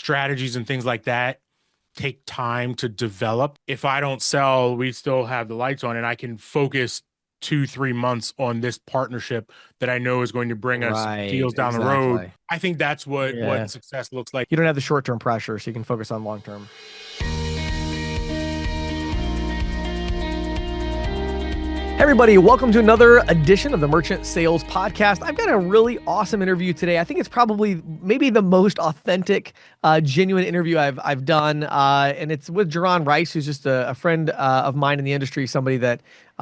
strategies and things like that take time to develop. If I don't sell, we still have the lights on and I can focus 2, 3 months on this partnership that I know is going to bring us Right, deals down the road. exactly. I think that's what Yeah. success looks like. You don't have the short-term pressure, so you can focus on long-term. Hey everybody, welcome to another edition of the Merchant Sales Podcast. I've got a really awesome interview today. I think it's probably maybe the most authentic, genuine interview I've done, and it's with Jaron Rice, who's just a friend of mine in the industry, somebody that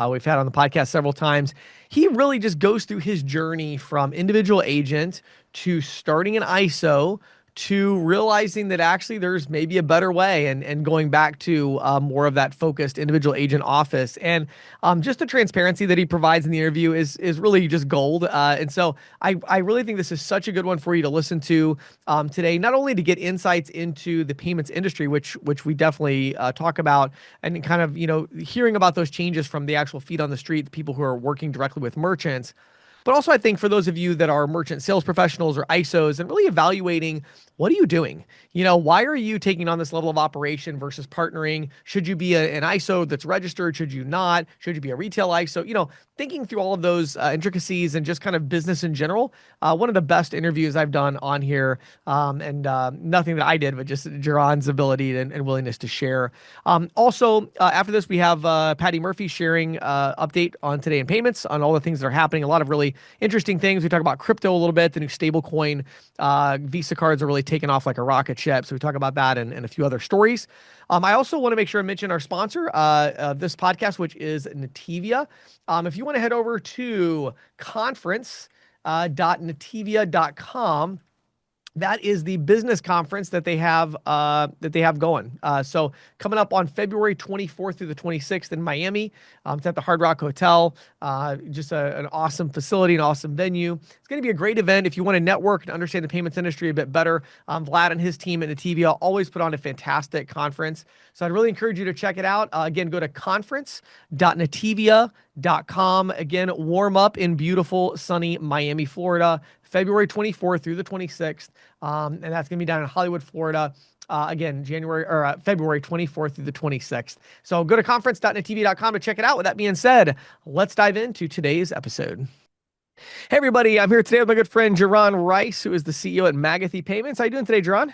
we've had on the podcast several times. He really just goes through his journey from individual agent to starting an ISO to realizing that actually there's maybe a better way and going back to more of that focused individual agent office. And just the transparency that he provides in the interview is really just gold. And so I really think this is such a good one for you to listen to today, not only to get insights into the payments industry, which we definitely talk about, and kind of, hearing about those changes from the actual feet on the street, the people who are working directly with merchants. But also, I think for those of you that are merchant sales professionals or ISOs and really evaluating, what are you doing? Why are you taking on this level of operation versus partnering? Should you be an ISO that's registered? Should you not? Should you be a retail ISO? Thinking through all of those intricacies and just kind of business in general. One of the best interviews I've done on here, and nothing that I did, but just Jaron's ability and willingness to share. Also, after this, we have Patty Murphy sharing update on Today in Payments on all the things that are happening. A lot of really interesting things. We talk about crypto a little bit. The new stablecoin Visa cards are really taking off like a rocket ship. So we talk about that and a few other stories. I also want to make sure I mention our sponsor of this podcast, which is Nativia. If you want to head over to conference.nativia.com, that is the business conference that they have going. So coming up on February 24th through the 26th in Miami. It's at the Hard Rock Hotel. Just an awesome facility, an awesome venue. It's going to be a great event if you want to network and understand the payments industry a bit better. Vlad and his team at Nativia always put on a fantastic conference. So I'd really encourage you to check it out. Again, go to conference.nativia.com. Again, warm up in beautiful, sunny Miami, Florida, February 24th through the 26th. And that's going to be down in Hollywood, Florida. Again, February 24th through the 26th. So go to conference.nativia.com to check it out. With that being said, let's dive into today's episode. Hey, everybody. I'm here today with my good friend, Jaron Rice, who is the CEO at Magathy Payments. How you doing today, Jaron?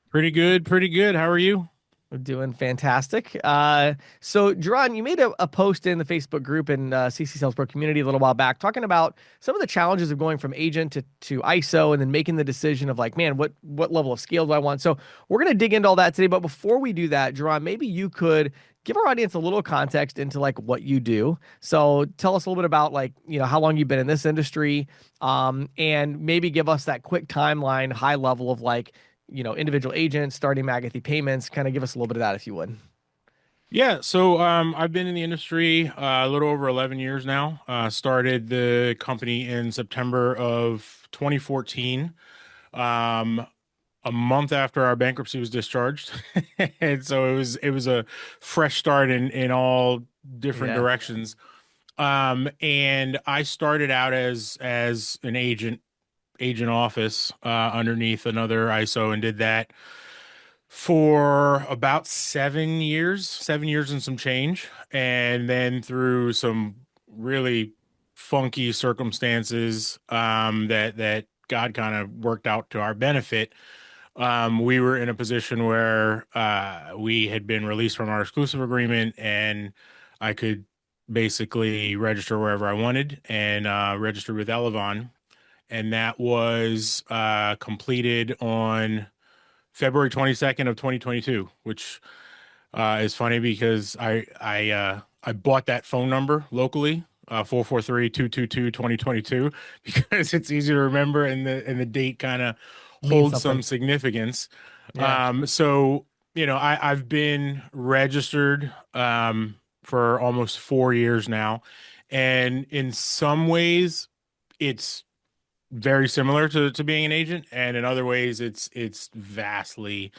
Pretty good, pretty good. How are you? We're doing fantastic. So, Jaron, you made a post in the Facebook group and CC Sales Pro community a little while back talking about some of the challenges of going from agent to ISO and then making the decision of like, man, what level of scale do I want? So we're going to dig into all that today. But before we do that, Jaron, maybe you could give our audience a little context into like what you do. So tell us a little bit about like, how long you've been in this industry, and maybe give us that quick timeline, high level of like, individual agents, starting Magathy Payments. Kind of give us a little bit of that if you would. Yeah, so I've been in the industry a little over 11 years now. Started the company in September of 2014, um, a month after our bankruptcy was discharged. And so it was a fresh start in all different Yeah. directions. And I started out as an agent office underneath another ISO and did that for about 7 years, 7 years and some change. And then through some really funky circumstances that God kind of worked out to our benefit, we were in a position where we had been released from our exclusive agreement and I could basically register wherever I wanted and registered with Elevon. And that was completed on February 22nd of 2022, which is funny because I bought that phone number locally, 443-222-2022, because it's easy to remember and the date kind of Means holds something. some significance. Yeah. So I've been registered for almost 4 years now, and in some ways it's very similar to being an agent, and in other ways it's vastly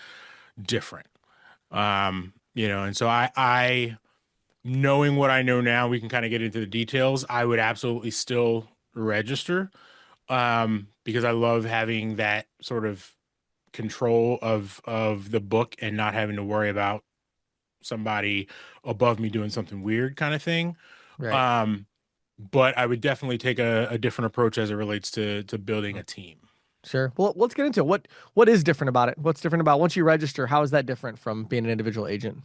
different. And so I knowing what I know now, we can kind of get into the details. I would absolutely still register because I love having that sort of control of the book and not having to worry about somebody above me doing something weird kind of thing. Right. Um, but I would definitely take a different approach as it relates to building a team. Sure. Well, let's get into it. What is different about it? What's different about once you register, how is that different from being an individual agent?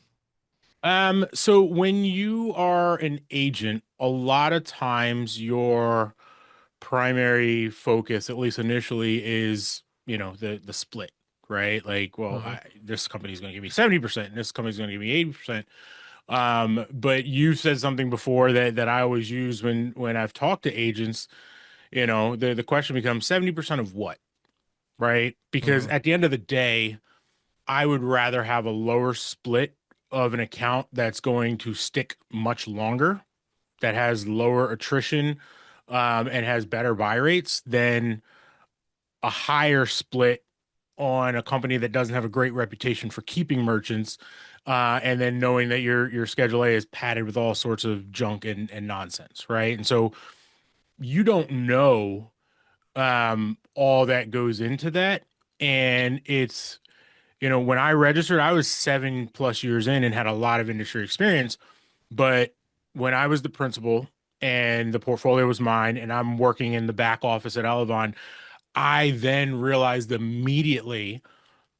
So when you are an agent, a lot of times your primary focus, at least initially, is, the split, right? Like, well, Hmm. this company's going to give me 70%, and this company's going to give me 80%. But you said something before that I always use when I've talked to agents, the question becomes 70% of what, right? Because Hmm. at the end of the day, I would rather have a lower split of an account that's going to stick much longer, that has lower attrition, and has better buy rates than a higher split on a company that doesn't have a great reputation for keeping merchants, and then knowing that your Schedule A is padded with all sorts of junk and nonsense, right? And so you don't know all that goes into that. And it's, when I registered, I was 7+ years in and had a lot of industry experience. But when I was the principal and the portfolio was mine, and I'm working in the back office at Elevon, I then realized immediately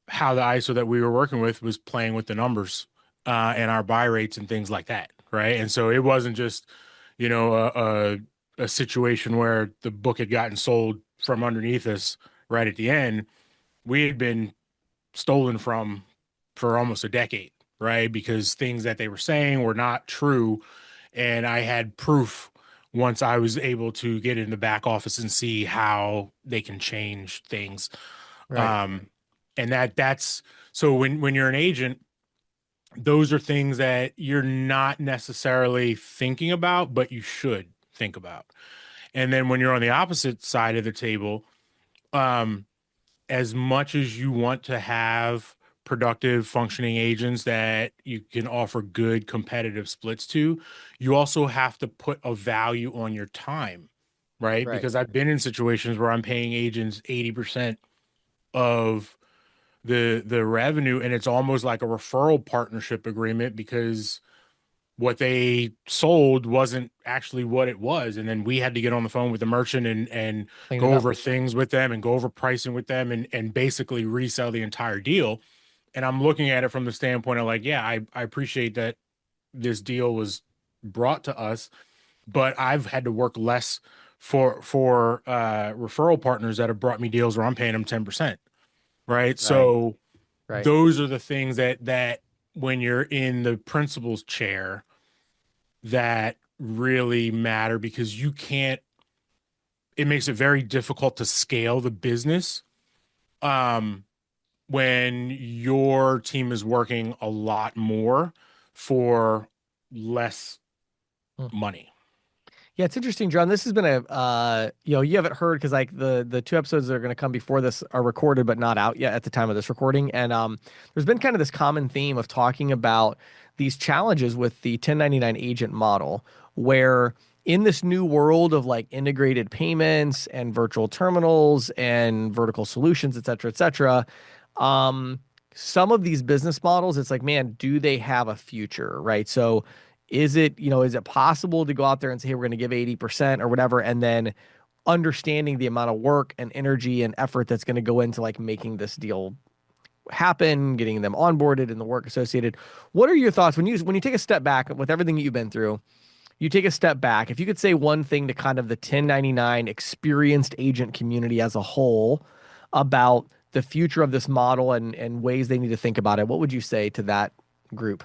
how the ISO that we were working with was playing with the numbers, and our buy rates and things like that, right? And so it wasn't just, you know, a situation where the book had gotten sold from underneath us right at the end. We had been stolen from for almost a decade, right? Because things that they were saying were not true, and I had proof once I was able to get in the back office and see how they can change things. Right. Um, and that's so when you're an agent, those are things that you're not necessarily thinking about, but you should think about. And then when you're on the opposite side of the table, um, as much as you want to have productive functioning agents that you can offer good competitive splits to, you also have to put a value on your time, right? Right. Because I've been in situations where I'm paying agents 80% of the revenue, and it's almost like a referral partnership agreement because what they sold wasn't actually what it was. And then we had to get on the phone with the merchant and Clean it go up. over things with them and go over pricing with them and basically resell the entire deal. And I'm looking at it from the standpoint of like, yeah, I appreciate that this deal was brought to us, but I've had to work less for referral partners that have brought me deals where I'm paying them 10%. Right. Right. So Right. those are the things that when you're in the principal's chair that really matter, because you can't, it makes it very difficult to scale the business um when your team is working a lot more for less money. Yeah, it's interesting, John. This has been a you haven't heard because like the two episodes that are going to come before this are recorded but not out yet at the time of this recording. And there's been kind of this common theme of talking about these challenges with the 1099 agent model, where in this new world of like integrated payments and virtual terminals and vertical solutions, et cetera, um, some of these business models, it's like, man, do they have a future, right? So is it possible to go out there and say, hey, we're going to give 80% or whatever, and then understanding the amount of work and energy and effort that's going to go into like making this deal happen, getting them onboarded and the work associated. What are your thoughts when you take a step back with everything that you've been through? You take a step back. If you could say one thing to kind of the 1099 experienced agent community as a whole about the future of this model and ways they need to think about it, what would you say to that group?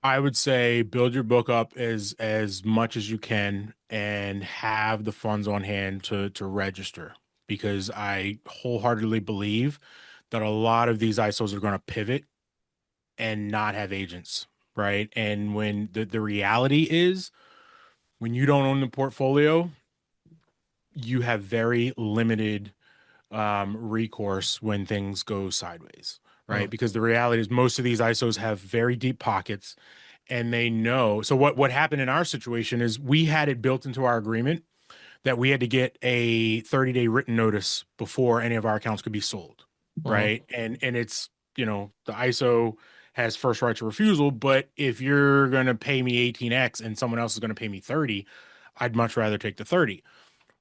I would say build your book up as much as you can and have the funds on hand to register, because I wholeheartedly believe that a lot of these ISOs are going to pivot and not have agents, right? And when the reality is, when you don't own the portfolio, you have very limited recourse when things go sideways, Hmm. right? Because the reality is most of these ISOs have very deep pockets, and they know. So what happened in our situation is we had it built into our agreement that we had to get a 30-day written notice before any of our accounts could be sold, Mm, right? And it's, the ISO has first right to refusal, but if you're going to pay me 18x and someone else is going to pay me 30, I'd much rather take the 30,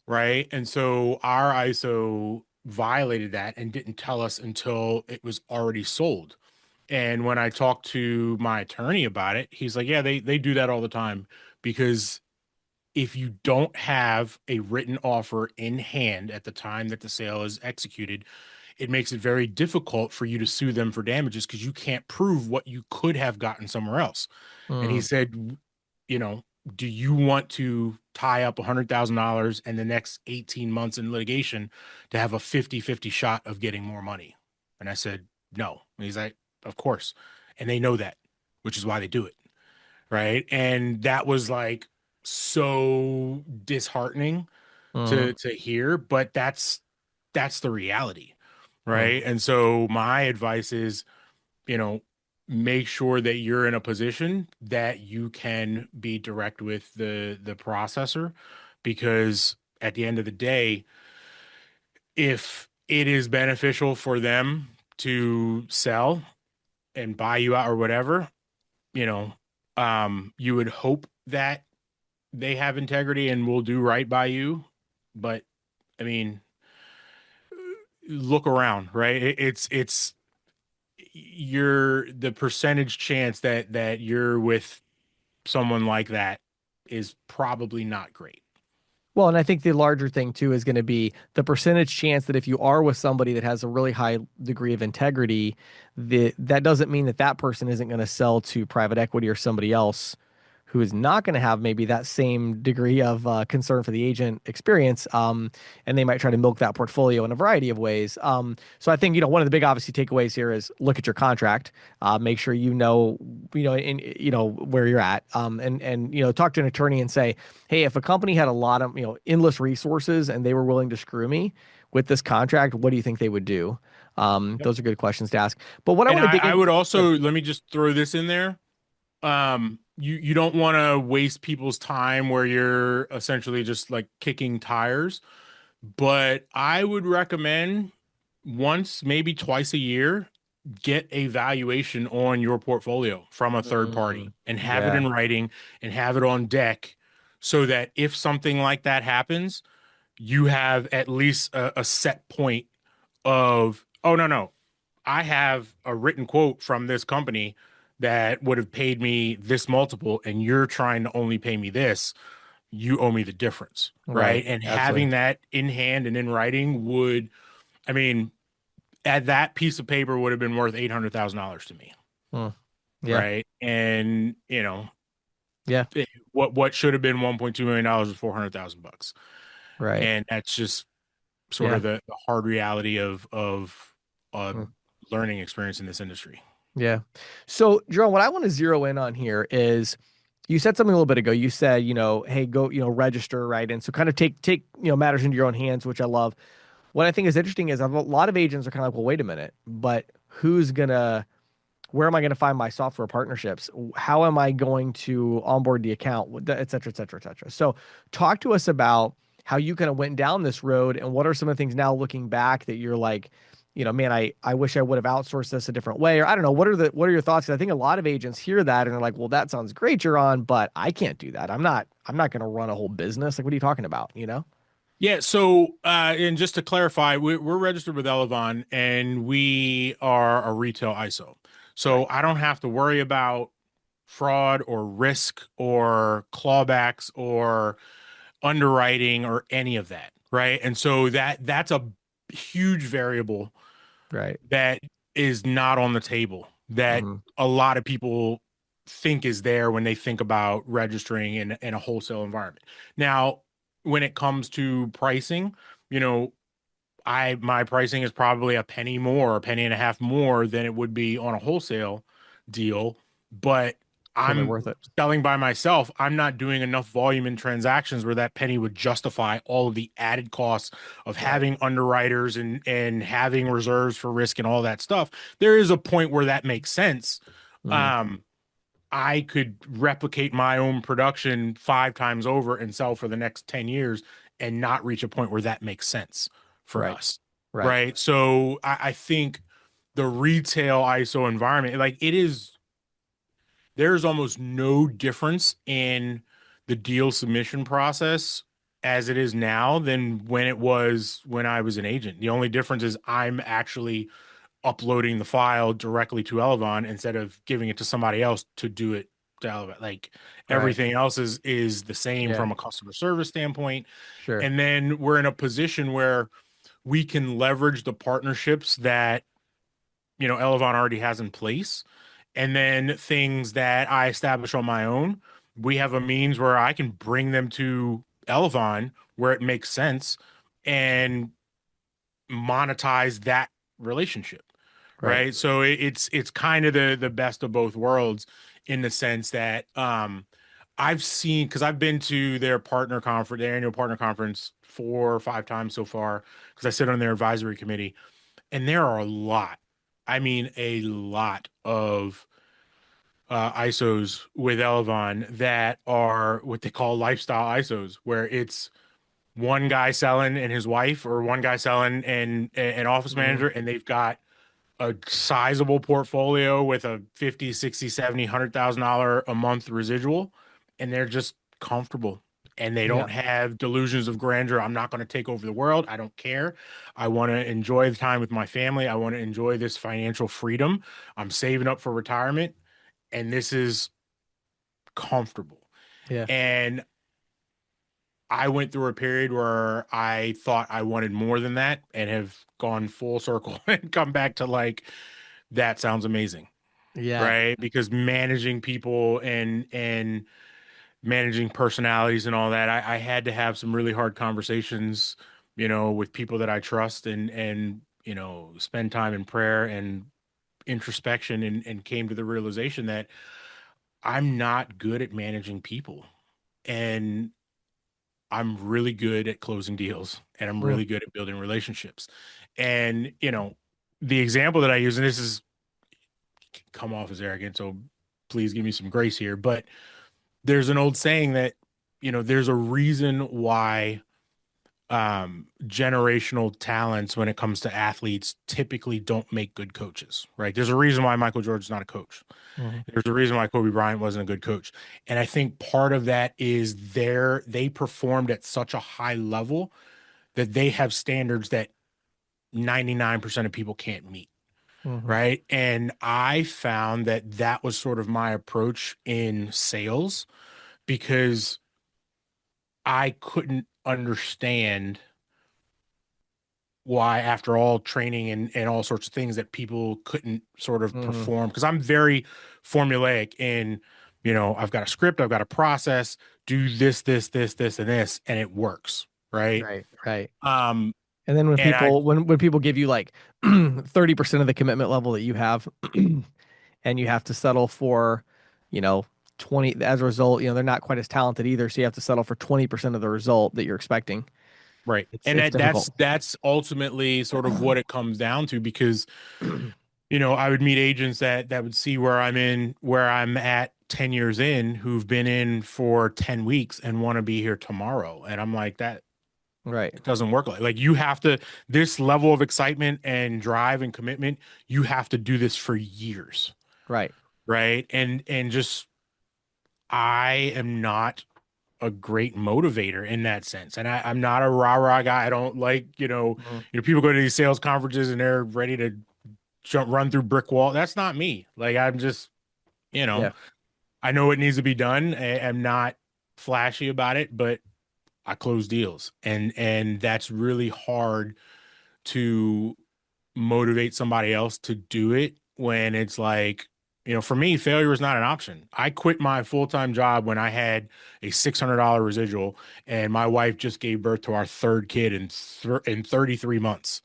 right? And so our ISO violated that and didn't tell us until it was already sold. And when I talked to my attorney about it, he's like, "Yeah, they do that all the time because if you don't have a written offer in hand at the time that the sale is executed, it makes it very difficult for you to sue them for damages because you can't prove what you could have gotten somewhere else." And he mm, said, you know, "Do you want to tie up $100,000 and the next 18 months in litigation to have a 50-50 shot of getting more money?" And I said, "No." And he's like, "Of course." And they know that, which is why they do it. Right. And that was like so disheartening mm, to hear, but that's the reality. mm. Right. And so my advice is, you know, make sure that you're in a position that you can be direct with the processor, because at the end of the day, if it is beneficial for them to sell and buy you out or whatever, you know, you would hope that they have integrity and will do right by you. But I mean, look around, right? It's you're the percentage chance that you're with someone like that is probably not great. Well, and I think the larger thing too is going to be the percentage chance that if you are with somebody that has a really high degree of integrity, that doesn't mean that that person isn't going to sell to private equity or somebody else who is not going to have maybe that same degree of concern for the agent experience. And they might try to milk that portfolio in a variety of ways. So I think, one of the big obviously takeaways here is look at your contract, make sure where you're at, and talk to an attorney and say, hey, if a company had a lot of, endless resources and they were willing to screw me with this contract, what do you think they would do? Yep. Those are good questions to ask. But what I And want to dig I in, would good. also, let me just throw this in there. You don't want to waste people's time where you're essentially just like kicking tires, but I would recommend once, maybe twice a year, get a valuation on your portfolio from a third party and have it Yeah, in writing and have it on deck so that if something like that happens, you have at least a set point of, oh, no, I have a written quote from this company that would have paid me this multiple, and you're trying to only pay me this. You owe me the difference. right. Right. And Absolutely. having that in hand and in writing would, I mean, at that piece of paper would have been worth $800,000 to me. Hmm. Yeah. Right. And, Yeah. what should have been $1.2 million is 400,000 bucks. Right. And that's just sort Yeah. of the hard reality of uh, Hmm. learning experience in this industry. Yeah. So, Jerome, what I want to zero in on here is you said something a little bit ago. You said, hey, go, register, right? And so kind of take, matters into your own hands, which I love. What I think is interesting is a lot of agents are kind of like, well, wait a minute, but where am I going to find my software partnerships? How am I going to onboard the account, et cetera, et cetera, et cetera. So talk to us about how you kind of went down this road and what are some of the things now looking back that you're like, man, I wish I would have outsourced this a different way. Or I don't know, what are your thoughts? 'Cause I think a lot of agents hear that and are like, well, that sounds great, you're on, but I can't do that. I'm not going to run a whole business. Like, what are you talking about? Yeah, so and just to clarify, we're registered with Elevon and we are a retail ISO. So Right. I don't have to worry about fraud or risk or clawbacks or underwriting or any of that, right? And so that's a huge variable Right. that is not on the table that Mm-hmm. a lot of people think is there when they think about registering in a wholesale environment. Now, when it comes to pricing, you know, I my pricing is probably a penny more, a penny and a half more than it would be on a wholesale deal, but Totally I'm worth it. selling by myself. I'm not doing enough volume in transactions where that penny would justify all of the added costs of Right. having underwriters and having reserves for risk and all that stuff. There is a point where that makes sense. Mm-hmm. Um, I could replicate my own production 5 times over and sell for the next 10 years and not reach a point where that makes sense for Right. us. Right. Right. So I think the retail ISO environment, like it is, there's almost no difference in the deal submission process as it is now than when it was when I was an agent. The only difference is I'm actually uploading the file directly to Elevon instead of giving it to somebody else to do it to Elevon. Like Right. everything else is the same Yeah. from a customer service standpoint. Sure. And then we're in a position where we can leverage the partnerships that Elevon already has in place. And then things that I establish on my own, we have a means where I can bring them to Elevon where it makes sense and monetize that relationship. Right. Right. So it's kind of the best of both worlds in the sense that I've seen, because I've been to their partner conference, their annual partner conference 4 or 5 times so far, because I sit on their advisory committee, and there are a lot. I mean, a lot of ISOs with Elevon that are what they call lifestyle ISOs, where it's one guy selling and his wife, or one guy selling and an office Mhm. manager, and they've got a sizable portfolio with a 50, 60, 70, $100,000 a month residual, and they're just comfortable and they Yeah. don't have delusions of grandeur. I'm not going to take over the world. I don't care. I want to enjoy the time with my family. I want to enjoy this financial freedom. I'm saving up for retirement, and this is comfortable. Yeah. And I went through a period where I thought I wanted more than that and have gone full circle and come back to like, that sounds amazing. Yeah. Right? Because managing people and managing personalities and all that, I had to have some really hard conversations, with people that I trust and spend time in prayer and introspection and came to the realization that I'm not good at managing people. And I'm really good at closing deals and I'm Mm. really good at building relationships. And, the example that I use, and this is come off as arrogant, so please give me some grace here, but there's an old saying that there's a reason why generational talents when it comes to athletes typically don't make good coaches, right? There's a reason why Michael Jordan's not a coach. Mhm. There's a reason why Kobe Bryant wasn't a good coach. And I think part of that is they performed at such a high level that they have standards that 99% of people can't meet. Mhm. Right. And I found that that was sort of my approach in sales because I couldn't understand why, after all training and all sorts of things, that people couldn't sort of Mhm. perform. Because I'm very formulaic in, I've got a script, I've got a process, do this, this, this, this, and this, and it works. Right. Right. Right. Um, And then when and I, people when people give you like 30% of the commitment level that you have and you have to settle for, you know, 20 as a result, they're not quite as talented either, so you have to settle for 20% of the result that you're expecting. right. It's And it's that's difficult. that's ultimately sort of what it comes down to because I would meet agents that would see where I'm at 10 years in, who've been in for 10 weeks and want to be here tomorrow. And I'm like, that Right. it doesn't work like you have to, this level of excitement and drive and commitment, you have to do this for years. Right. Right. And just I am not a great motivator in that sense. And I'm not a rah-rah guy. I don't like, Mhm. people go to these sales conferences and they're ready to run through brick wall. That's not me. Like I'm just, you know, Yeah. I know it needs to be done. I'm not flashy about it, but I close deals. And that's really hard to motivate somebody else to do it when it's like, for me, failure is not an option. I quit my full-time job when I had a $600 residual and my wife just gave birth to our third kid in 33 months.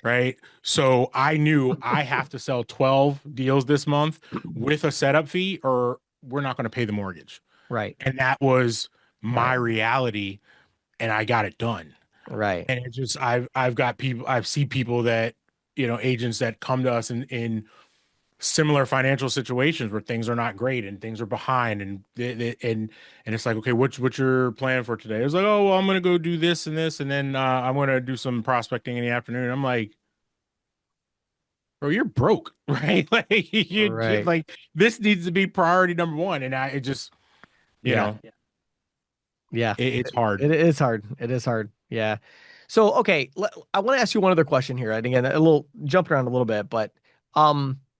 Right. So I knew I have to sell 12 deals this month with a setup fee or we're not going to pay the mortgage. Right. And that was my Right. reality and I got it done. Right. And it just I've got people, I've seen people that, agents that come to us in similar financial situations where things are not great and things are behind and it's like, okay, what's your plan for today? It's like, oh, well, I'm gonna go do this and this, and then I'm gonna do some prospecting in the afternoon. I'm like, bro, you're broke, right? Like Right. like this needs to be priority number one. And it just, you Yeah. know, Yeah. it's hard. It is hard. It is hard. Yeah. So, okay, I want to ask you one other question here. And again, a little jumped around a little bit, but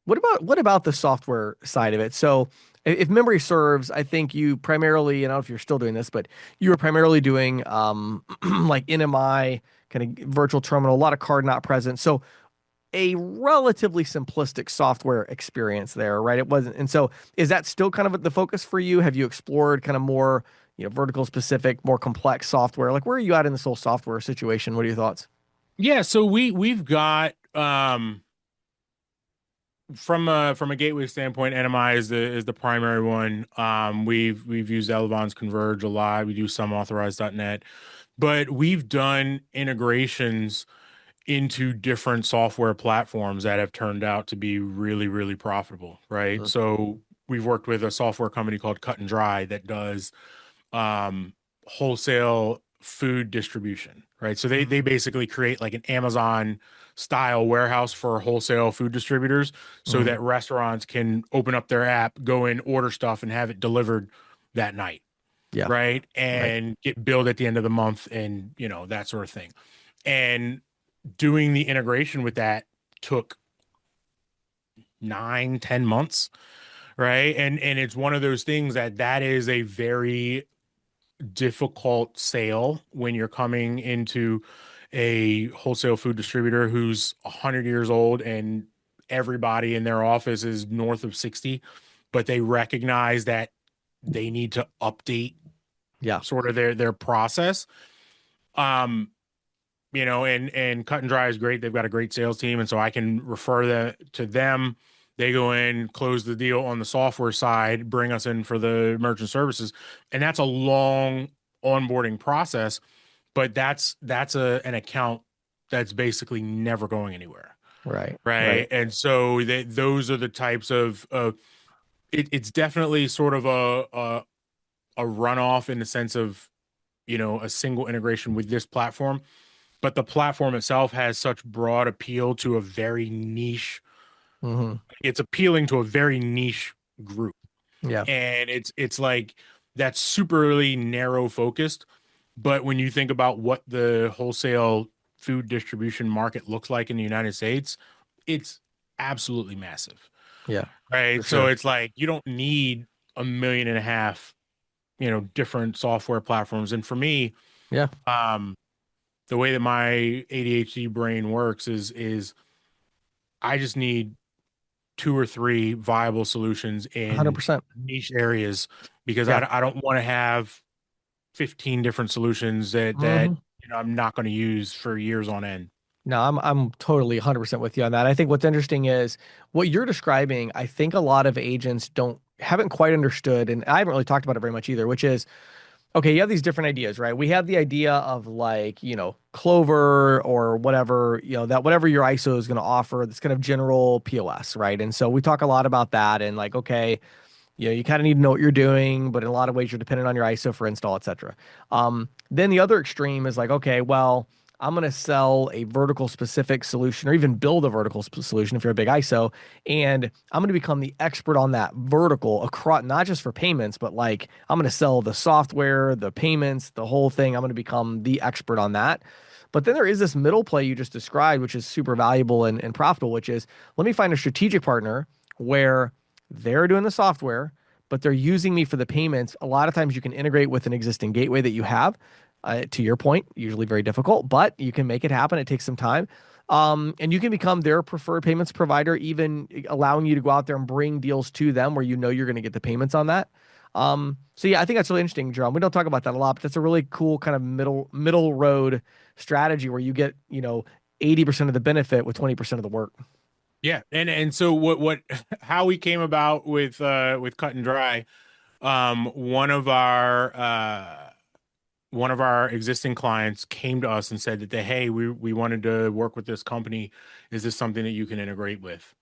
what about the software side of it? So, if memory serves, I think you primarily, and I don't know if you're still doing this, but you were primarily doing like NMI, kind of virtual terminal, a lot of card not present. So, a relatively simplistic software experience there, right? It wasn't. And so is that still kind of the focus for you? Have you explored kind of more, vertical specific, more complex software? Like where are you at in this whole software situation? What are your thoughts? Yeah, so we've got from a gateway standpoint, NMI is the primary one. We've used Elevon's Converge a lot. We do some authorized.net, but we've done integrations into different software platforms that have turned out to be really, really profitable, right? Mhm. So we've worked with a software company called Cut and Dry that does wholesale food distribution, right? So they basically create like an Amazon style warehouse for wholesale food distributors so Mhm. that restaurants can open up their app, go in, order stuff, and have it delivered that night, Yeah. right? Right. And get billed at the end of the month and, that sort of thing. And doing the integration with that took 9, 10 months, right? And it's one of those things that is a very difficult sale when you're coming into a wholesale food distributor who's 100 years old and everybody in their office is north of 60, but they recognize that they need to update Yeah. sort of their process. Um, and Cut and Dry is great. They've got a great sales team, and so I can refer to them. They go in, close the deal on the software side, bring us in for the merchant services, and that's a long onboarding process. But that's an account that's basically never going anywhere, Right. right? Right. And so those are the types of it's definitely sort of a runoff in the sense of a single integration with this platform, but the platform itself has such broad appeal to a very niche. Hmm. It's appealing to a very niche group, Yeah. and it's like that's superly narrow focused. But when you think about what the wholesale food distribution market looks like in the United States, it's absolutely massive, Yeah. For right? So sure. it's like you don't need 1.5 million, different software platforms. And for me, Yeah. um, the way that my ADHD brain works is I just need two or three viable solutions in 100%. niche areas because Yeah. I don't want to have 15 different solutions that Hmm. I'm not going to use for years on end. No, I'm totally 100% with you on that. I think what's interesting is what you're describing. I think a lot of agents haven't quite understood, and I haven't really talked about it very much either, which is okay, you have these different ideas, right? We have the idea of like, Clover or whatever, that whatever your ISO is going to offer, this kind of general POS, right? And so we talk a lot about that and like, okay, you kind of need to know what you're doing, but in a lot of ways you're dependent on your ISO for install, etc. Then the other extreme is like, okay, well, I'm going to sell a vertical specific solution or even build a vertical solution if you're a big ISO, and I'm going to become the expert on that vertical across, not just for payments, but like I'm going to sell the software, the payments, the whole thing. I'm going to become the expert on that. But then there is this middle play you just described, which is super valuable and profitable, which is let me find a strategic partner where they're doing the software, but they're using me for the payments. A lot of times you can integrate with an existing gateway that you have. To your point, usually very difficult, but you can make it happen. It takes some time. And you can become their preferred payments provider, even allowing you to go out there and bring deals to them where you're going to get the payments on that. So yeah, I think that's really interesting, Jerome. We don't talk about that a lot, but that's a really cool kind of middle road strategy where you get, 80% of the benefit with 20% of the work. Yeah, and so what how we came about with Cut and Dry, one of our existing clients came to us and said that hey, we wanted to work with this company. Is this something that you can integrate with?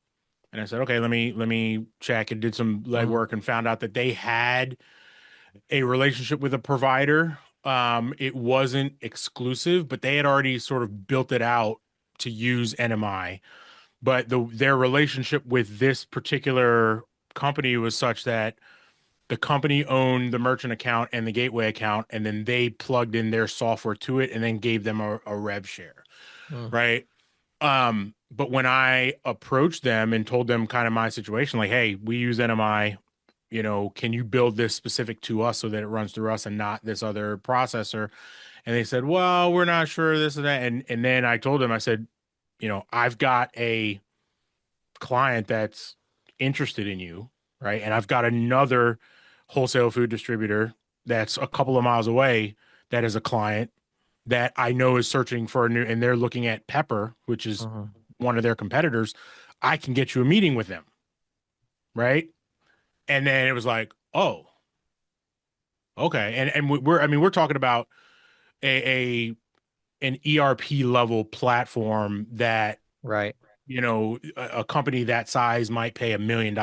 And I said, okay, let me check, and did some Mhm. legwork and found out that they had a relationship with a provider. It wasn't exclusive, but they had already sort of built it out to use NMI. But their relationship with this particular company was such that the company owned the merchant account and the gateway account, and then they plugged in their software to it and then gave them a rev share, Mm. right? But when I approached them and told them kind of my situation, like, hey, we use NMI, can you build this specific to us so that it runs through us and not this other processor? And they said, well, we're not sure this and that. And then I told them, I said, I've got a client that's interested in you, right? And I've got another wholesale food distributor that's a couple of miles away that is a client that I know is searching for a new, and they're looking at Pepper, which is Mhm. one of their competitors. I can get you a meeting with them, right? And then it was like, oh, okay. And we're, I mean, we're talking about a an ERP level platform that Right. a company that size might pay $1 million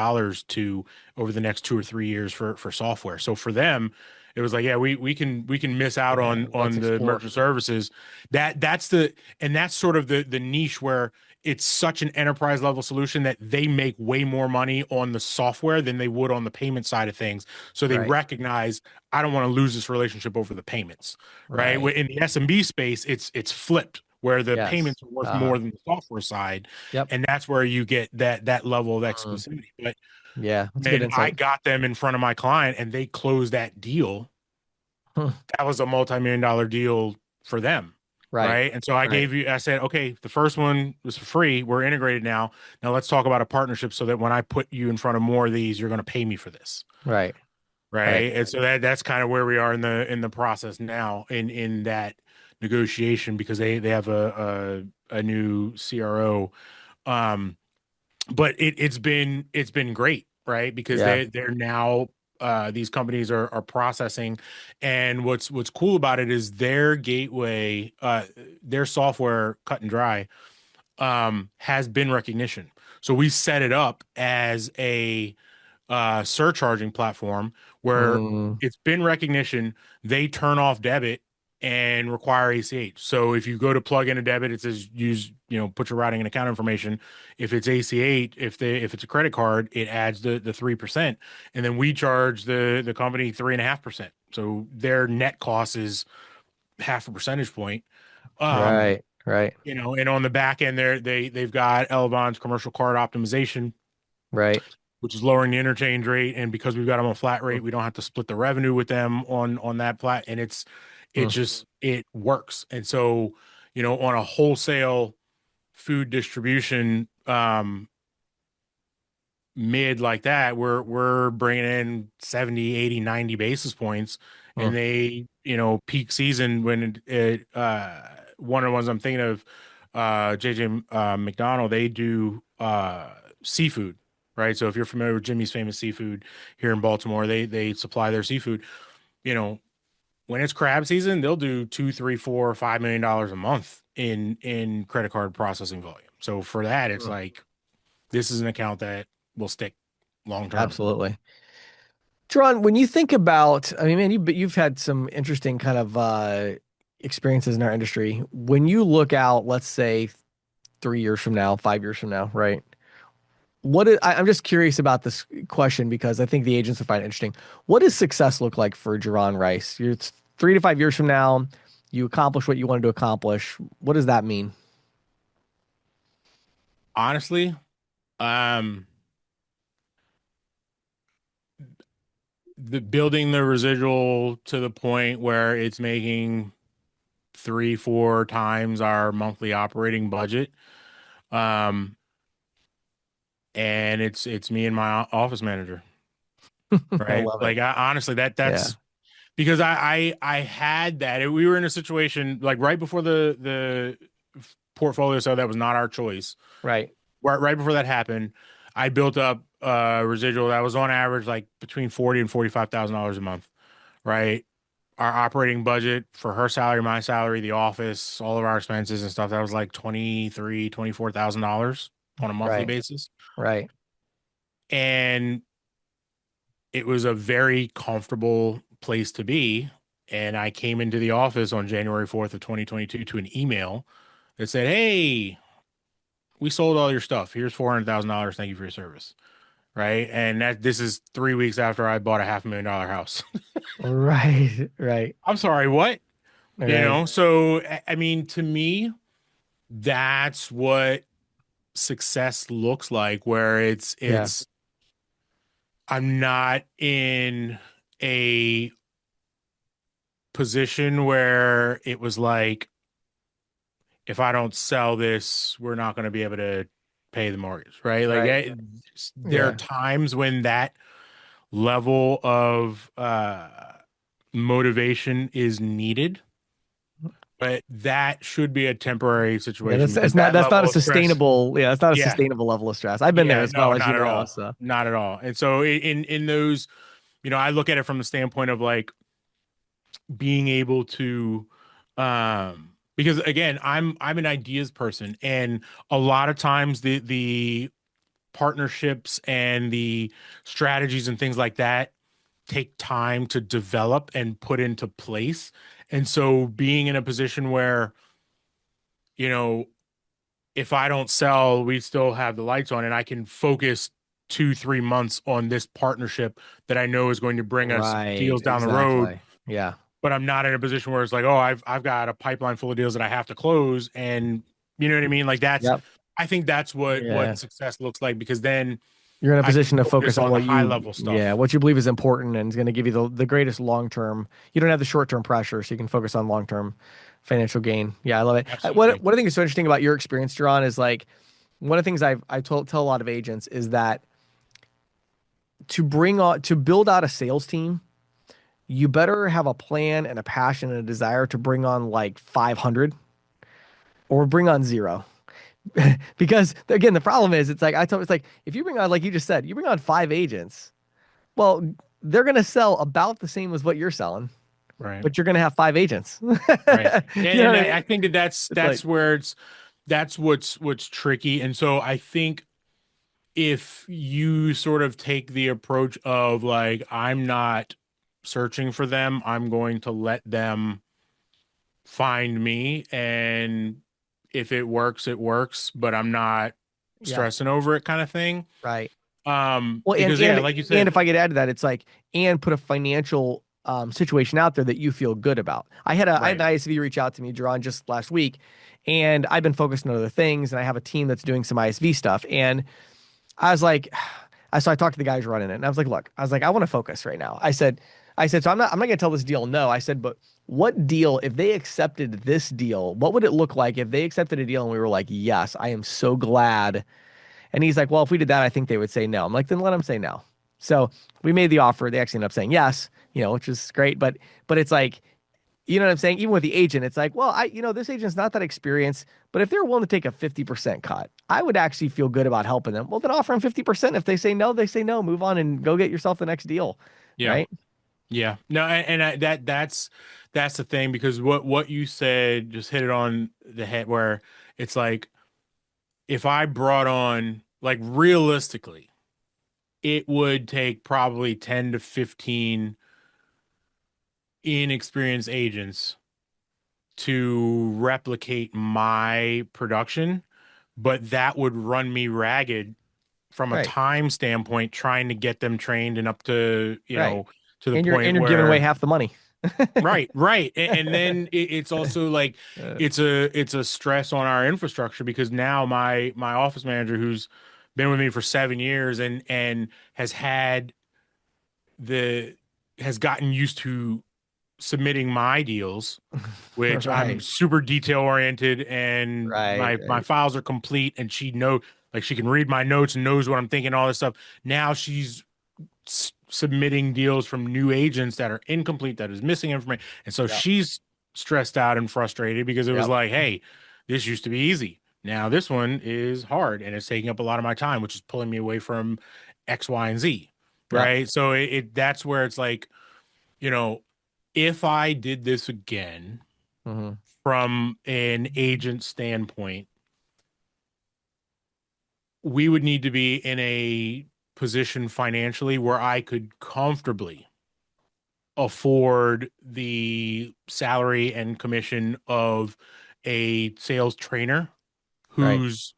to over the next 2 or 3 years for software. So for them, it was like, yeah, we can miss out Yeah. Let's on the explore. merchant services. That's sort of the niche where it's such an enterprise level solution that they make way more money on the software than they would on the payment side of things. So they Right. recognize I don't want to lose this relationship over the payments, right? Right. In the SMB space, it's flipped where the Yes. payments are worth Uh-huh. more than the software side, Yep. and that's where you get that level of Mm. exclusivity. But Yeah, that's a good when I insight. got them in front of my client and they closed that deal, Hmm. that was a multi-million-dollar deal for them. Right. Right. And so Right. I said, okay, the first one was for free. We're integrated now. Now let's talk about a partnership so that when I put you in front of more of these, you're going to pay me for this. Right. Right. Right. And so that's kind of where we are in the process now in that negotiation because they have a new CRO. Um, but it's been great, right? Because Yeah. they're now these companies are processing, and what's cool about it is their gateway, their software, cut and dry, has bin recognition. So we set it up as a surcharging platform where Mm. it's bin recognition. They turn off debit and require ACH. So if you go to plug in a debit, it says use, put your routing and account information. If it's ACH, if it's a credit card, it adds the 3%. And then we charge the company 3.5%. So their net cost is half a percentage point. Um, Right. Right. and on the back end there, they've got Elevon's commercial card optimization, Right. which is lowering the interchange rate. And because we've got them on flat Mm. rate, we don't have to split the revenue with them on that plat. And it Mm. just it works. And so, on a wholesale food distribution mid like that, we're bringing in 70, 80, 90 basis points. And Mm. they, peak season when one of the ones I'm thinking of, JJ McDonald, they do seafood, right? So if you're familiar with Jimmy's Famous Seafood here in Baltimore, they supply their seafood. You know, when it's crab season, they'll do 2, 3, 4, $5 million a month in credit card processing volume. So for that, it's Mm. like this is an account that will stick long term. Absolutely. John, when you think about, I mean, man, you've had some interesting kind of experiences in our industry. When you look out, let's say 3 years from now, 5 years from now, right? I'm just curious about this question because I think the agents will find it interesting. What does success look like for Jerron Rice? It's 3 to 5 years from now. You accomplish what you wanted to accomplish. What does that mean? Honestly, um, the building the residual to the point where it's making 3, 4 times our monthly operating budget. Um, and it's me and my office manager, I right? love it. Like honestly, Yeah. that's because I had that. We were in a situation like right before the portfolio sale that was not our choice. Right. Right before that happened, I built up residual that was on average like between 40 and $45,000 a month, right? Our operating budget for her salary, my salary, the office, all of our expenses and stuff, that was like 23, $24,000. on a monthly Right. basis. Right. And it was a very comfortable place to be. And I came into the office on January 4th of 2022 to an email that said, "Hey, we sold all your stuff. Here's $400,000. Thank you for your service." Right. And this is 3 weeks after I bought a $500,000 house. Right. Right. I'm sorry, what? Right. So I mean, to me, that's what success looks like, where Yeah. I'm not in a position where it was like, if I don't sell this, we're not going to be able to pay the mortgage, right? Like Right. there are Yeah. times when that level of motivation is needed, but that should be a temporary Yeah. situation That's because it's not that that's not level a of stress, sustainable. Yeah. That's not a yeah, sustainable level of stress. I've been there yeah, as well, no, as you not at know. all, So not at all. And so in those, I look at it from the standpoint of like being able to because again, I'm an ideas person, and a lot of times the partnerships and the strategies and things like that take time to develop and put into place. And so being in a position where, you know, if I don't sell, we still have the lights on and I can focus 2, 3 months on this partnership that I know is going to bring us right. deals down the road. Exactly. Yeah. But I'm not in a position where it's like, oh, I've got a pipeline full of deals that I have to close. And you know what I mean? Like Yep. I think that's what Yeah. success looks like, because then You're in a I can position to focus focus on on the what high you, level yeah, stuff. what you believe is important and is going to give you the greatest long term. You don't have the short term pressure, so you can focus on long term financial gain. Yeah, I love it. Absolutely. What I think is so interesting about your experience, Jaron, is like one of the things tell a lot of agents is that to build out a sales team, you better have a plan and a passion and a desire to bring on like 500 or bring on zero. Because again, the problem is it's like if you bring on, like you just said, you bring on 5 agents, well, they're gonna sell about the same as what you're selling, Right. but you're gonna have 5 agents. Right. You know And what I I mean? think that It's like, that's what's tricky. And so I think if you sort of take the approach of like, I'm not searching for them, I'm going to let them find me, and if it works, it works, but I'm not yeah, stressing over it, kind of thing. right. Well, Because yeah, like you and said, if I could add to that, it's like and put a financial situation out there that you feel good about. I had right. an ISV reach out to me, Jerron, just last week, and I've been focused on other things, and I have a team that's doing some ISV stuff, and I was like, so I talked to the guys running it, and I was like, look, I was like, I want to focus right now. So I'm not gonna tell this deal no. I said, but what deal, if they accepted this deal, what would it look like if they accepted a deal and we were like, yes, I am so glad. And he's like, well, if we did that, I think they would say no. I'm like, then let them say no. So we made the offer. They actually ended up saying yes, which is great. But it's like, you know what I'm saying? Even with the agent, it's like, well, this agent's not that experienced, but if they're willing to take a 50% cut, I would actually feel good about helping them. Well, then offer them 50%. If they say no, they say no. Move on and go get yourself the next deal. Yeah. Right? Yeah. No, that's the thing, because what you said just hit it on the head, where it's like, if I brought on, like, realistically, it would take probably 10 to 15 inexperienced agents to replicate my production, but that would run me ragged from a Right. time standpoint, trying to get them trained and up to, Right. to the And point you're giving away where, half the money. right, right. And then it's also like, Uh, it's a stress on our infrastructure, because now my office manager, who's been with me for 7 years and the has gotten used to submitting my deals, which I'm right. super detail oriented, and Right. my Right. files are complete, and like, she can read my notes and knows what I'm thinking, all this stuff. Now she's submitting deals from new agents that are incomplete, that is missing information. And so Yep. she's stressed out and frustrated, because it was Yep. like, hey, this used to be easy. Now this one is hard and it's taking up a lot of my time, which is pulling me away from X, Y, and Z. Yep. Right. So that's where it's like, you know, if I did this again Hmm. from an agent standpoint, we would need to be in a position financially where I could comfortably afford the salary and commission of a sales trainer Right. who's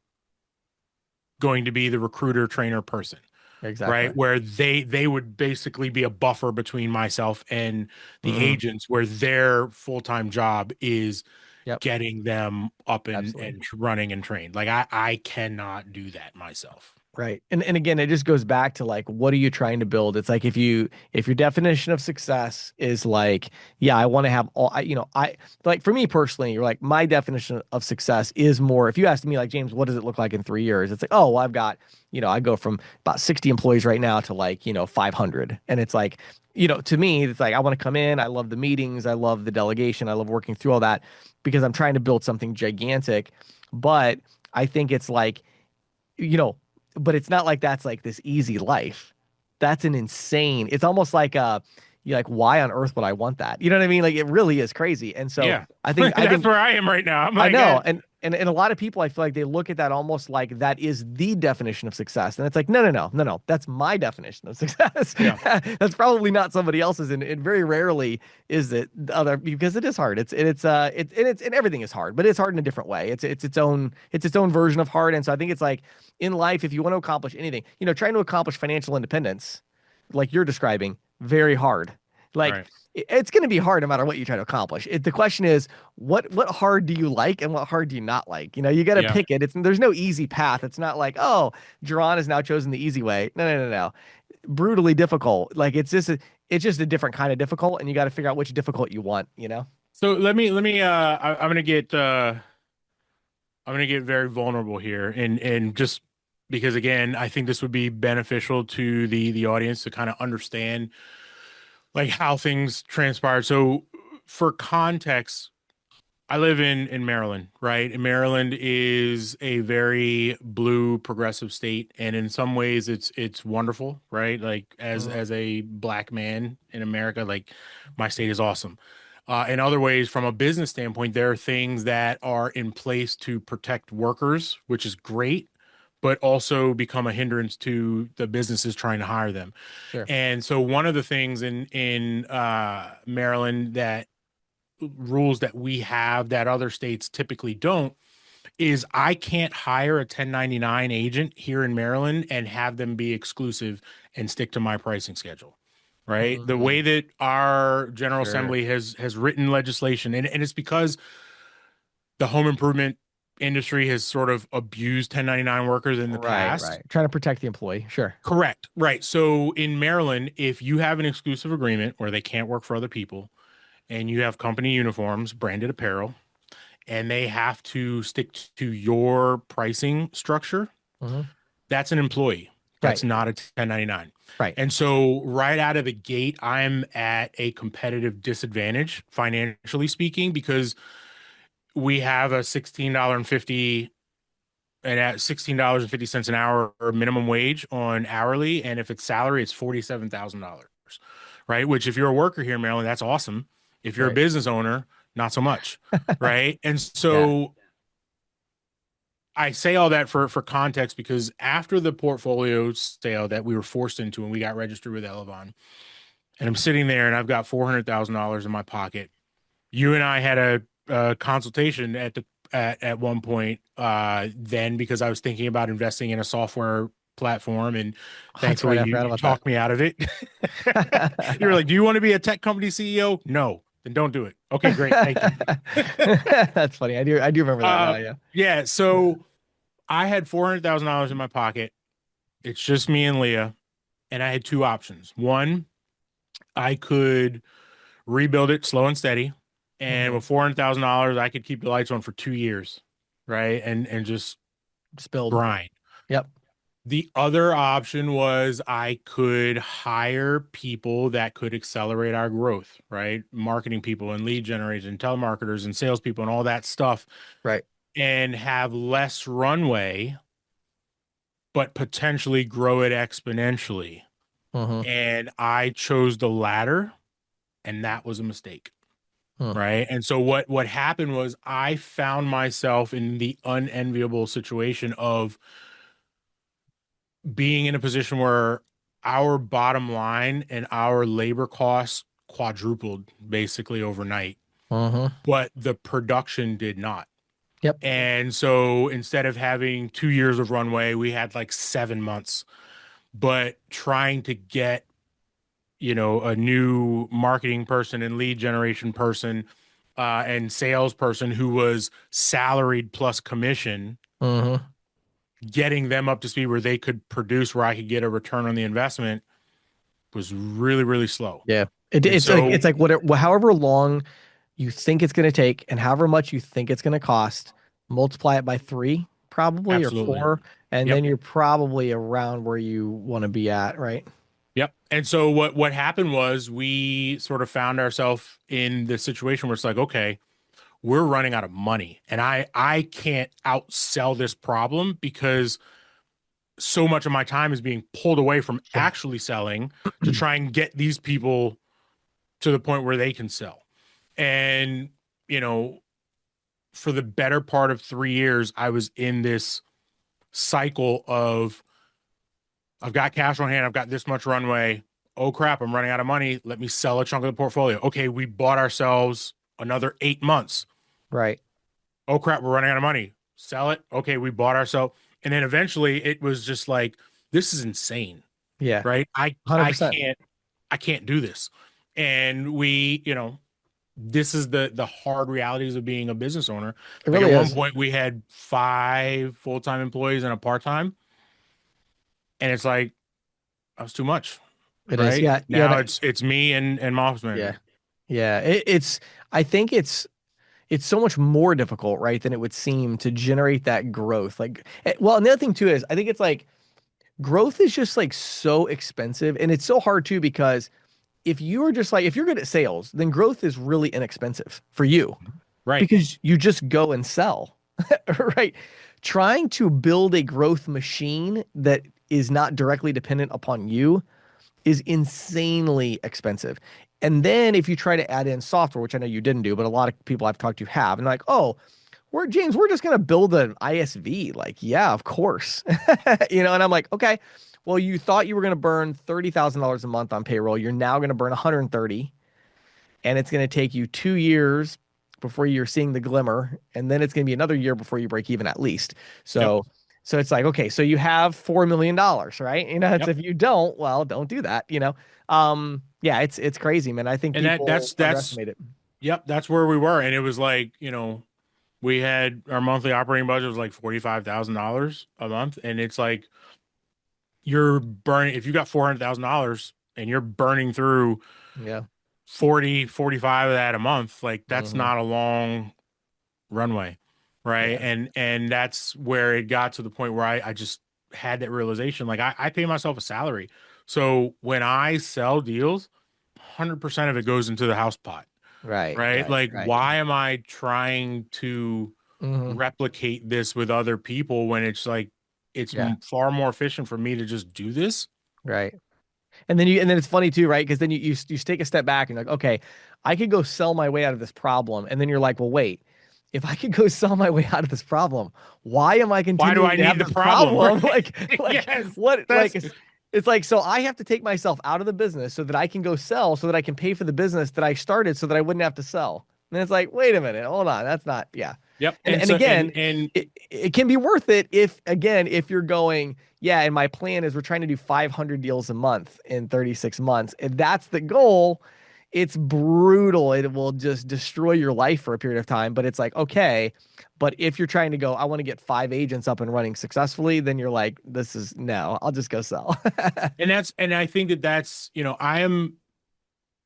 going to be the recruiter trainer person, Exactly. right? Where they would basically be a buffer between myself and the Hmm. agents, where their full-time job is Yep. getting them up Absolutely. and running and trained. Like I cannot do that myself. Right. And again, it just goes back to like, what are you trying to build? It's like if your definition of success is like, yeah, I want to have all I like for me personally, you're like my definition of success is more if you asked me like James, what does it look like in 3 years? It's like, oh, well, I've got, I go from about 60 employees right now to like, 500. And it's like, to me, it's like I want to come in, I love the meetings, I love the delegation, I love working through all that because I'm trying to build something gigantic. But I think it's like you know, but it's not like that's like this easy life. That's an insane. It's almost like you're like, why on earth would I want that? You know what I mean? Like it really is crazy. And so Yeah. I think I That's think where I am right now. I'm I like, know, and a lot of people I feel like they look at that almost like that is the definition of success, and it's like no no no no no that's my definition of success. yeah, That's probably not somebody else's, and it very rarely is it the other because it is hard. And everything is hard, but it's hard in a different way. It's its own version of hard, and so I think it's like in life if you want to accomplish anything, trying to accomplish financial independence, like you're describing, very hard. Like right. it's going to be hard no matter what you try to accomplish. The question is, what hard do you like and what hard do you not like? You got to Yeah. pick it. There's no easy path. It's not like, oh, Jerron has now chosen the easy way. No, no, no, no. Brutally difficult. Like it's just a different kind of difficult, and you got to figure out which difficult you want. So let me I'm gonna get very vulnerable here and just because again, I think this would be beneficial to the audience to kind of understand like how things transpired. So for context, I live in Maryland, right? And Maryland is a very blue progressive state, and in some ways it's wonderful, right? Like Mhm. as a black man in America, like my state is awesome. In other ways, from a business standpoint, there are things that are in place to protect workers, which is great, but also become a hindrance to the businesses trying to hire them. Sure. And so one of the things in Maryland that rules that we have that other states typically don't is I can't hire a 1099 agent here in Maryland and have them be exclusive and stick to my pricing schedule. Right. The way Mhm. that our General Sure. Assembly has written legislation, and it's because the home improvement industry has sort of abused 1099 workers in the Right, past. right. Trying to protect the employee. Sure. Correct. Right. So in Maryland, if you have an exclusive agreement where they can't work for other people and you have company uniforms, branded apparel, and they have to stick to your pricing structure, Hmm. that's an employee. That's Right, not a 1099. right. And so, right out of the gate, I'm at a competitive disadvantage, financially speaking, because we have a $16.50 and at $16.50 an hour minimum wage on hourly. And if it's salary, it's $47,000, right? Which, if you're a worker here in Maryland, that's awesome. If you're a Right. business owner, not so much, right? And Yeah. so I say all that for context because after the portfolio sale that we were forced into and we got registered with Elevon, and I'm sitting there and I've got $400,000 in my pocket. You and I had a consultation at one point then because I was thinking about investing in a software platform and Oh, that's right. thankfully I you forgot you about that. talked me out of it. You were like, "Do you want to be a tech company CEO?" No, then don't do it. Okay, great. Thank you. That's funny. I do remember that now. uh Yeah. yeah, so I had $400,000 in my pocket. It's just me and Leah, and I had two options. One, I could rebuild it slow and steady, and Hmm. with $400,000, I could keep the lights on for 2 years, right? And just Just build. grind. Yep. The other option was I could hire people that could accelerate our growth, right? Marketing people and lead generators and telemarketers and salespeople and all that stuff, Right. and have less runway, but potentially grow it exponentially. Hmm. And I chose the latter, and that was a mistake. Hmm. Right. And so what happened was I found myself in the unenviable situation of being in a position where our bottom line and our labor costs quadrupled basically overnight, Mm-hmm. but the production did not. Yep. And so instead of having 2 years of runway, we had like 7 months. But trying to get, a new marketing person and lead generation person and salesperson who was salaried plus commission, Mm-hmm. getting them up to speed where they could produce where I could get a return on the investment was really, really slow. Yeah. And It's so, like whatever, however long you think it's going to take and however much you think it's going to cost, multiply it by three, probably, or absolutely. four, and then Yep. you're probably around where you want to be at, right? Yep. And so what happened was we sort of found ourselves in this situation where it's like, okay, we're running out of money and I can't outsell this problem because so much of my time is being pulled away from Sure. actually selling to try and get these people to the point where they can sell. And, you know, for the better part of 3 years, I was in this cycle of I've got cash on hand, I've got this much runway. Oh crap, I'm running out of money. Let me sell a chunk of the portfolio. Okay, we bought ourselves another 8 months. Right. Oh crap, we're running out of money. Sell it. Okay, we bought ourselves. And then eventually it was just like, this is insane, Yeah. right? I 100%. can't do this. And this is the hard realities of being a business owner. It Like at really one is. point we had 5 full-time employees and a part-time, and it's like that was too much, It is. right? Yeah. Yeah. Now it's me and my office Yeah. manager. Yeah. I think it's so much more difficult, right, than it would seem to generate that growth. Well, and the other thing too is I think it's like growth is just like so expensive and it's so hard too because if you're good at sales, then growth is really inexpensive for you Right. because you just go and sell, right? Trying to build a growth machine that is not directly dependent upon you is insanely expensive. And then if you try to add in software, which I know you didn't do, but a lot of people I've talked to have, and like, oh, we're just gonna build an ISV. Like, yeah, of course. And I'm like, okay, well, you thought you were gonna burn $30,000 a month on payroll. You're now gonna burn 130, and it's gonna take you 2 years before you're seeing the glimmer, and then it's gonna be another year before you break even at least. Yep. So it's like, okay, so you have $4 million, right? It's Yep. if you don't, well, don't do that. Yeah, it's crazy, man. I think And people that's underestimate it. yep, that's where we were. And it was like, we had our monthly operating budget was like $45,000 a month. And it's like you're burning if you got $400,000 and you're burning through Yeah. 40, 45 of that a month, like that's Hmm. not a long runway. Right. Yeah. And that's where it got to the point where I just had that realization. Like I pay myself a salary. So when I sell deals, 100% of it goes into the house pot. Right. Right. Right. Like, Right. why am I trying to Hmm. replicate this with other people when it's like Yeah. far more efficient for me to just do this? Right. And then it's funny too, right? Because then you take a step back and you're like, okay, I could go sell my way out of this problem. And then you're like, well, wait, if I could go sell my way out of this problem, why am I Why do continuing I to have need the this problem? problem? Right. Like Yes. what? That's It's like so I have to take myself out of the business so that I can go sell, so that I can pay for the business that I started, so that I wouldn't have to sell. And it's like, wait a minute, hold on, that's not, yeah. yep. And And and so again, and it can be worth it if you're going, yeah, and my plan is we're trying to do 500 deals a month in 36 months. If that's the goal, it's brutal. It will just destroy your life for a period of time, but it's like, okay, but if you're trying to go, I want to get 5 agents up and running successfully, then you're like, this is no, I'll just go sell. and I think that's, I am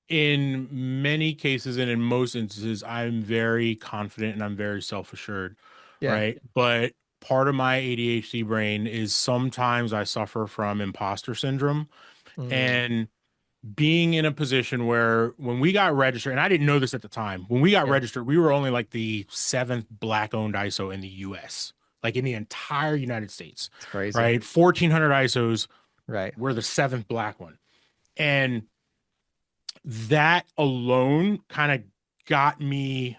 in many cases and in most instances, I'm very confident and I'm very self-assured, Yeah. right? But part of my ADHD brain is sometimes I suffer from imposter syndrome Mm, and being in a position where when we got registered, and I didn't know this at the time, when we got yeah. registered, we were only like the seventh black-owned ISO in the US, like in the entire United States, It's crazy. right? 1,400 ISOs, Right. we're the seventh black one. And that alone kind of got me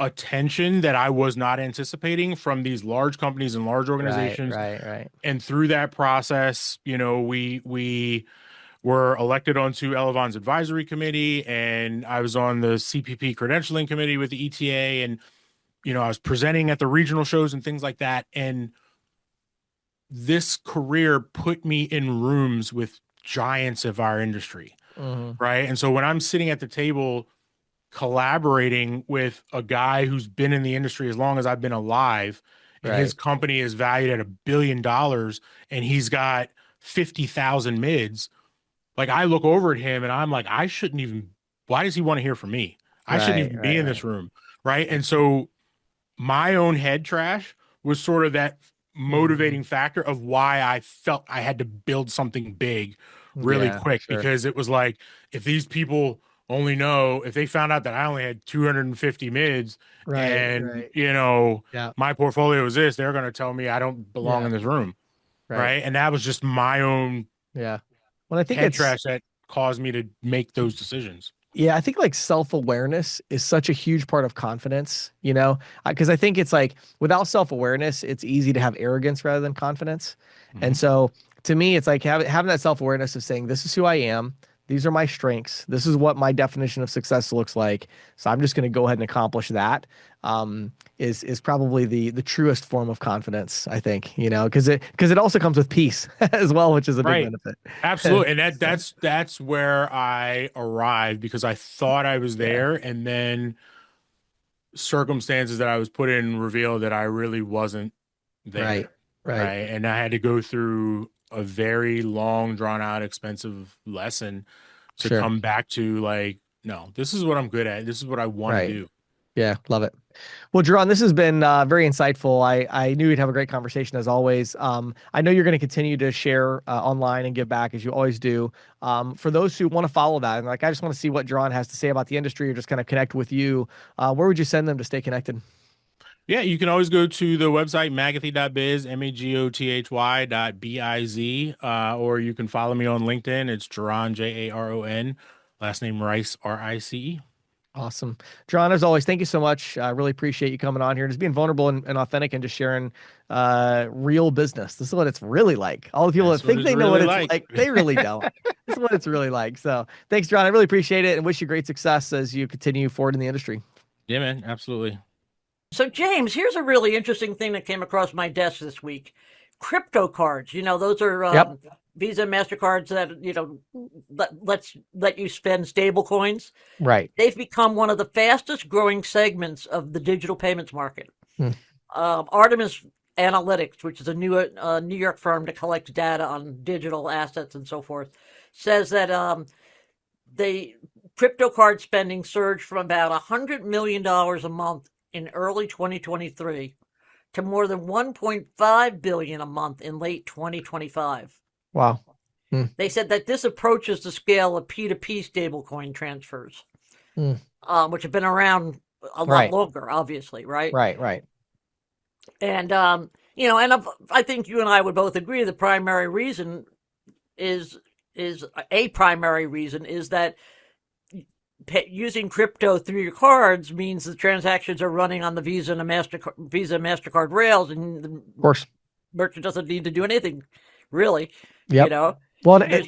attention that I was not anticipating from these large companies and large Right, organizations. right, right, And through that process, we were elected onto Elevon's advisory committee, and I was on the CPP credentialing committee with the ETA, and I was presenting at the regional shows and things like that. And this career put me in rooms with giants of our industry, hmm right? And so when I'm sitting at the table collaborating with a guy who's been in the industry as long as I've been alive, and his right, company is valued at $1 billion, and he's got 50,000 mids. Like, I look over at him and I'm like, I shouldn't even, why does he want to hear from me? I shouldn't right, even be right, in this right. room. Right. And so my own head trash was sort of that hmm motivating factor of why I felt I had to build something big really Yeah, quick, sure. because it was like, if these people only know, if they found out that I only had 250 mids Right, and, right. Yeah, my portfolio is this, they're going to tell me I don't belong yeah, in this room. right. Right. And that was just my own Yeah. Well, I think head it's trash that caused me to make those decisions. Yeah, I think like self-awareness is such a huge part of confidence, because I think it's like without self-awareness, it's easy to have arrogance rather than confidence. Hmm. And so to me, it's like having that self-awareness of saying, this is who I am. These are my strengths. This is what my definition of success looks like. So I'm just going to go ahead and accomplish that. Is probably the truest form of confidence, I think, because it also comes with peace as well, which is a big Right. benefit. Absolutely. And that So, that's where I arrived, because I thought I was yeah, there, and then circumstances that I was put in revealed that I really wasn't right, there. right, Right. And I had to go through a very long, drawn out, expensive lesson to sure. come back to, like, no, this is what I'm good at. This is what I want to Right. do. Yeah, love it. Well, Jerron, this has been very insightful. I knew we'd have a great conversation as always. I know you're going to continue to share online and give back as you always do. For those who want to follow that and like, I just want to see what Jerron has to say about the industry or just kind of connect with you, where would you send them to stay connected? Yeah, you can always go to the website, magathy.biz, magothy.biz, or you can follow me on LinkedIn. It's Jaron, Jaron, last name Rice, Rice. Awesome. Jerron, as always, thank you so much. I really appreciate you coming on here and just being vulnerable and authentic and just sharing real business. This is what it's really like. All the people that That's what think it's they know what really it's like. like, they really don't. This is what it's really like. So thanks, Jerron. I really appreciate it and wish you great success as you continue forward in the industry. Yeah, man, absolutely. So, James, here's a really interesting thing that came across my desk this week. Crypto cards. Those are Yep. Visa and MasterCards that, let you spend stable coins. Right. They've become one of the fastest growing segments of the digital payments market. Hmm. Artemis Analytics, which is a New York firm to collect data on digital assets and so forth, says that the crypto card spending surged from about $100 million a month in early 2023 to more than 1.5 billion a month in late 2025. Wow. Hmm. They said that this approaches the scale of P2P stablecoin transfers, Hmm. which have been around a lot Right. longer, obviously, right? Right. Right. And I think you and I would both agree the primary reason is is that using crypto through your cards means the transactions are running on the Visa and Mastercard rails, and the Of course. merchant doesn't need to do anything, really. You Yep. know, Well, there's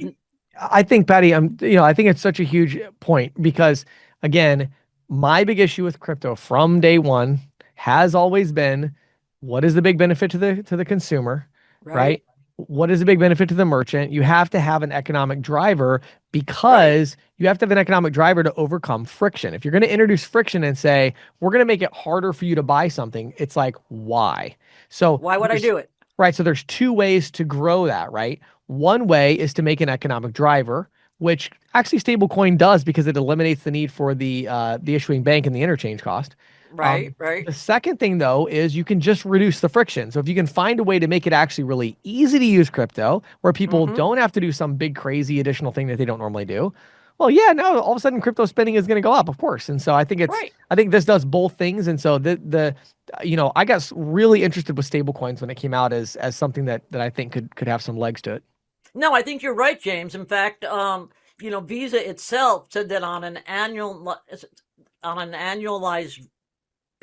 I think Patty, I think it's such a huge point because again, my big issue with crypto from day one has always been what is the big benefit to the consumer, right, right? What is the big benefit to the merchant? You have to have an economic driver right. because you have to have an economic driver to overcome friction. If you're going to introduce friction and say, we're going to make it harder for you to buy something, it's like, why? So Why would I there's do it? Right. So there's two ways to grow that, right? One way is to make an economic driver, which actually stablecoin does because it eliminates the need for the issuing bank and the interchange cost. Right, right. The second thing though is you can just reduce the friction. So if you can find a way to make it actually really easy to use crypto, where people Mm-hmm. don't have to do some big crazy additional thing that they don't normally do, well, yeah, now all of a sudden crypto spending is going to go up, of course. And so Right. I think this does both things. And so I got really interested with stablecoins when it came out as something that I think could have some legs to it. No, I think you're right, James. In fact, Visa itself said that on an annualized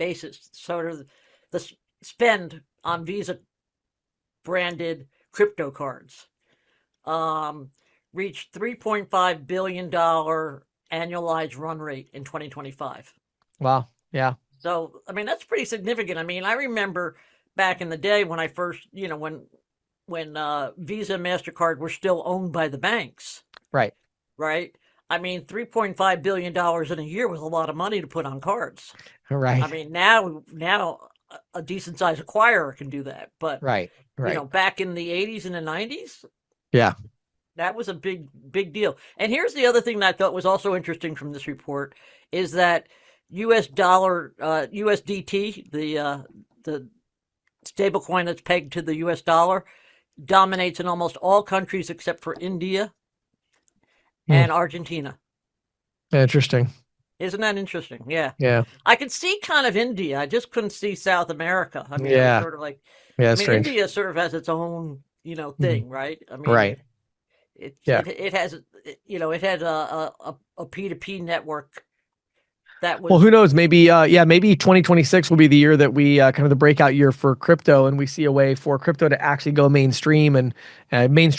basis, sort of the spend on Visa branded crypto cards reached $3.5 billion annualized run rate in 2025. Wow. Yeah. So, I mean, that's pretty significant. I mean, I remember back in the day when I first, when Visa and MasterCard were still owned by the banks, Right. right? I mean, $3.5 billion in a year was a lot of money to put on cards. I Right. mean, now a decent sized acquirer can do that, but Right. Right. back in the 80s and the 90s, Yeah. that was a big deal. And here's the other thing that I thought was also interesting from this report is that U.S. dollar, USDT, the stablecoin that's pegged to the U.S. dollar, dominates in almost all countries except for India Hmm. and Argentina. Interesting. Isn't that interesting? Yeah. Yeah. I could see kind of India. I just couldn't see South America. I mean, it was Yeah. sort of like, Yeah. I It's mean, strange. India sort of has its own, Mhm. thing, right? I mean, Right. it Yeah. it, it has, it had a P2P network that Well, was, who knows? Maybe, yeah, maybe 2026 will be the year that we kind of the breakout year for crypto, and we see a way for crypto to actually go mainstream and on Main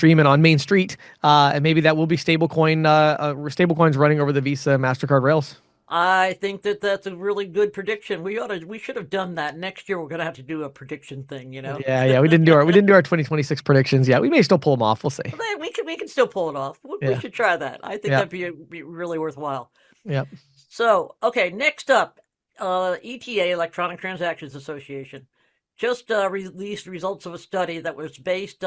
Street, and maybe that will be stablecoins running over the Visa Mastercard rails. I think that that's a really good prediction. We should have done that. Next year, we're going to have to do a prediction thing. Yeah, yeah, we didn't do our 2026 predictions yet. We may still pull them off. We'll see. We can still pull it off. We Yeah, should try that. I think yeah, that'd be really worthwhile. yeah. So, okay, next up, ETA, Electronic Transactions Association, just released results of a study that was based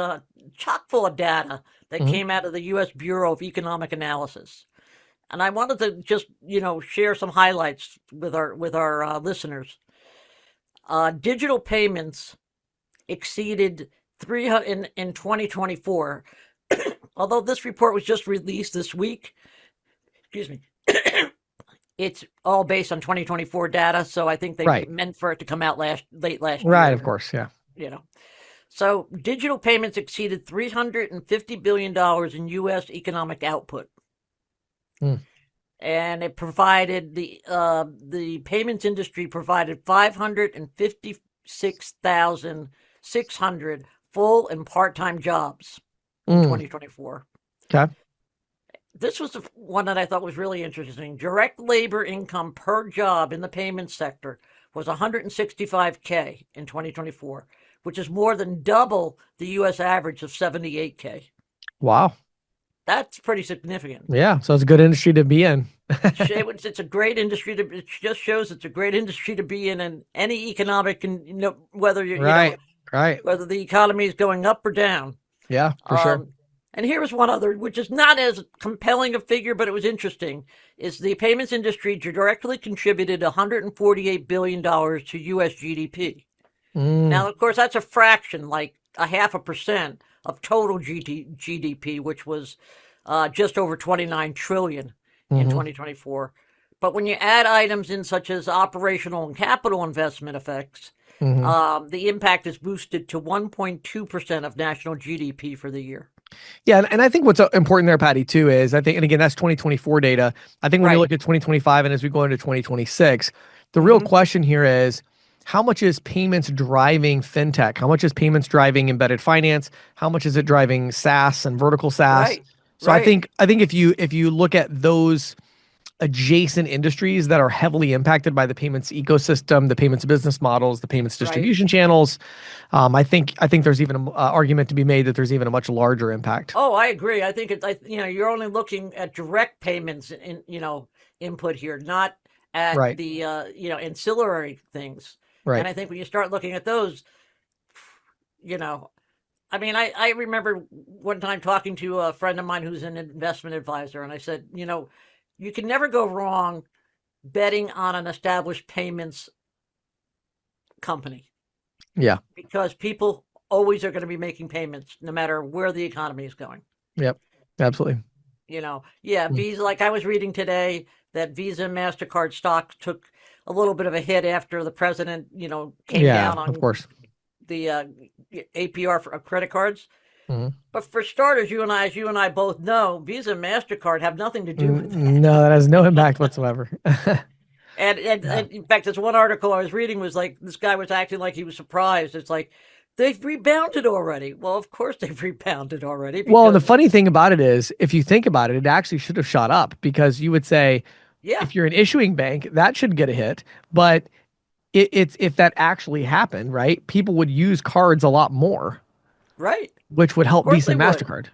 chock full of data that Hmm. came out of the U.S. Bureau of Economic Analysis. And I wanted to just, share some highlights with our listeners. Digital payments exceeded 300 in 2024. Although this report was just released this week, excuse me, it's all based on 2024 data, so I think they Right, meant for it to come out late last right. Of year. course, yeah. You know, so digital payments exceeded $350 billion in U.S. economic output, Hmm. and it provided the payments industry provided 556,600 full and part-time jobs in Mm. 2024. Okay. This was the one that I thought was really interesting. Direct labor income per job in the payments sector was 165K in 2024, which is more than double the U.S. average of 78K. Wow. That's pretty significant. Yeah. So it's a good industry to be in. It's a great industry to. It just shows it's a great industry to be in any economic, and whether Right. Right. whether the economy is going up or down. Yeah, for sure. Um, and here was one other, which is not as compelling a figure, but it was interesting, is the payments industry directly contributed $148 billion to U.S. GDP. Mm. Now, of course, that's a fraction, like a 0.5% of total GDP, which was just over 29 trillion in Hmm. 2024. But when you add items in such as operational and capital investment effects, Hmm. the impact is boosted to 1.2% of national GDP for the year. Yeah, and I think what's important there, Patty, too, is I think, and again, that's 2024 data. I think when you Right. look at 2025 and as we go into 2026, the real Hmm. question here is how much is payments driving fintech? How much is payments driving embedded finance? How much is it driving SaaS and vertical SaaS? Right. So I Right. think if you look at those adjacent industries that are heavily impacted by the payments ecosystem, the payments business models, the payments Right. distribution channels, I think there's even an argument to be made that there's even a much larger impact. Oh, I agree. I think you're only looking at direct payments in, input here, not at Right, the, ancillary things. And right. I think when you start looking at those, you know, I mean, I remember one time talking to a friend of mine who's an investment advisor, and I said, you can never go wrong betting on an established payments company Yeah. because people always are going to be making payments no matter where the economy is going. Yep. Absolutely. Yeah, Mm. Visa, like I was reading today that Visa and MasterCard stock took a little bit of a hit after the president, came Yeah, down of on course. the APR for credit cards. Mhm. But for starters, as you and I both know, Visa and MasterCard have nothing to do with that. No, that has no impact whatsoever. Yeah. And in fact, this one article I was reading was like this guy was acting like he was surprised. It's like they've rebounded already. Well, of course they've rebounded already Well, and the because funny thing about it is, if you think about it, it actually should have shot up because you would say, yeah, if you're an issuing bank, that should get a hit. But it's if that actually happened, right? People would use cards a lot more, right. which would Of help course Visa they and would. MasterCard.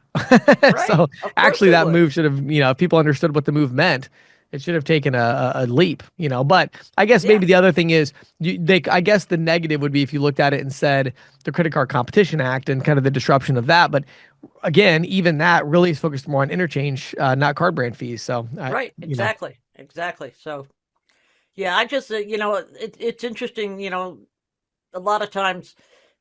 Right. So Of course actually, they that would. move should have, if people understood what the move meant, it should have taken a leap. But I guess Yeah. maybe the other thing is, I guess the negative would be if you looked at it and said the Credit Card Competition Act and kind of the disruption of that. But again, even that really is focused more on interchange, not card brand fees. So Right. Exactly. Exactly. So yeah, I just it's interesting. A lot of times,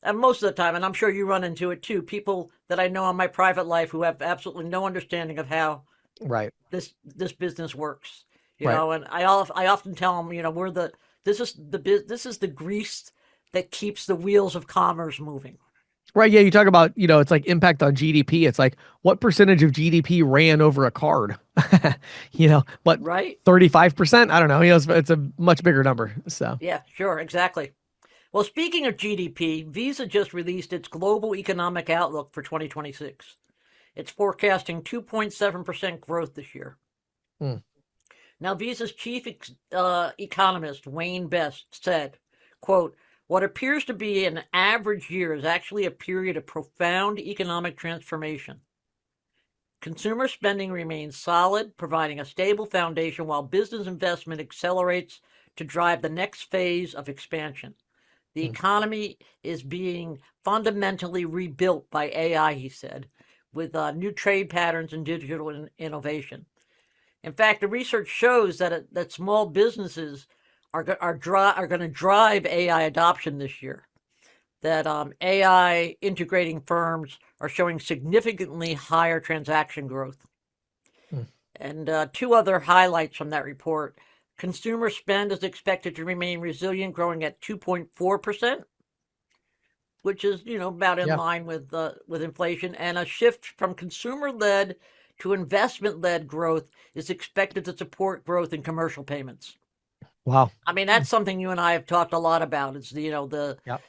and most of the time, and I'm sure you run into it too. People that I know in my private life who have absolutely no understanding of how right, this business works. right. And I often tell them, we're the this is the grease that keeps the wheels of commerce moving. Right. Yeah. You talk about, it's like impact on GDP. It's like what percentage of GDP ran over a card? What, Right? 35%? I don't know. It's a much bigger number. So, Yeah, sure, exactly. Well, speaking of GDP, Visa just released its global economic outlook for 2026. It's forecasting 2.7% growth this year. hmm, Now, Visa's chief economist, Wayne Best, said, quote, what appears to be an average year is actually a period of profound economic transformation. Consumer spending remains solid, providing a stable foundation while business investment accelerates to drive the next phase of expansion. The hmm, economy is being fundamentally rebuilt by AI, he said, with new trade patterns and digital innovation. In fact, the research shows that small businesses are going to drive AI adoption this year. That AI integrating firms are showing significantly higher transaction growth. hmm. And two other highlights from that report: consumer spend is expected to remain resilient, growing at 2.4%, which is about in Yeah. line with inflation, and a shift from consumer-led to investment-led growth is expected to support growth in commercial payments. Wow. I mean, Hmm. that's something you and I have talked a lot about. It's Yep.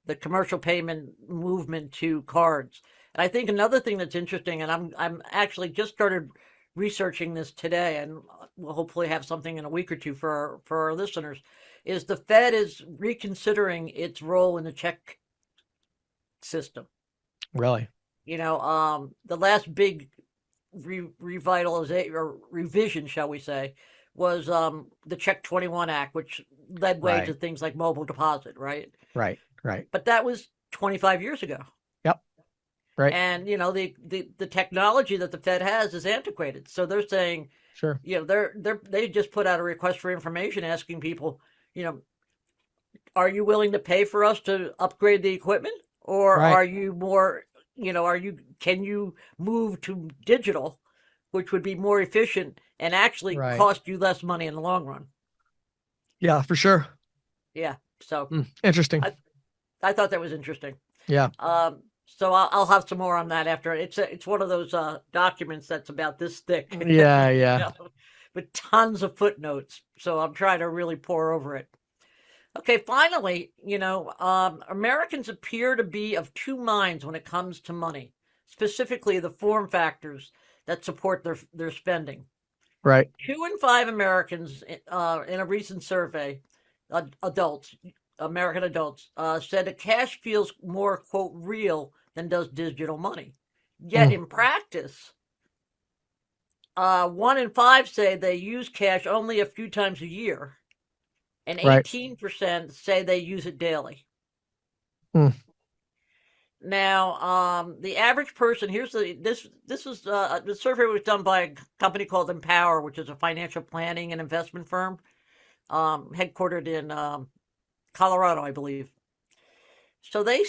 the commercial payment movement to cards. And I think another thing that's interesting, and I'm actually just started researching this today, and we'll hopefully have something in a week or two for our listeners, is the Fed is reconsidering its role in the check system. Really? The last big revitalization or revision, shall we say, was the Check 21 Act, which led way to Right. things like mobile deposit, right? Right. Right. But that was 25 years ago. Yep. Right. And the technology that the Fed has is antiquated. So they're saying, Sure. they just put out a request for information asking people, you know, are you willing to pay for us to upgrade the equipment, or Right. are you more, can you move to digital, which would be more efficient and actually Right. cost you less money in the long run? Yeah, for sure. Yeah. So Interesting. I I thought that was interesting. Yeah. So I'll have some more on that after. It's one of those documents that's about this thick, Yeah. Yeah. with tons of footnotes. So I'm trying to really pour over it. Okay, finally, Americans appear to be of two minds when it comes to money, specifically the form factors that support their spending. Right. 2 in 5 Americans, in a recent survey, adults, American adults, said that cash feels more, quote, real than does digital money. Yet Mm. in practice, 1 in 5 say they use cash only a few times a year, and Right. 18% say they use it daily. Mm. Now, the average person, here's this is the survey was done by a company called Empower, which is a financial planning and investment firm, headquartered in Colorado, I believe. So they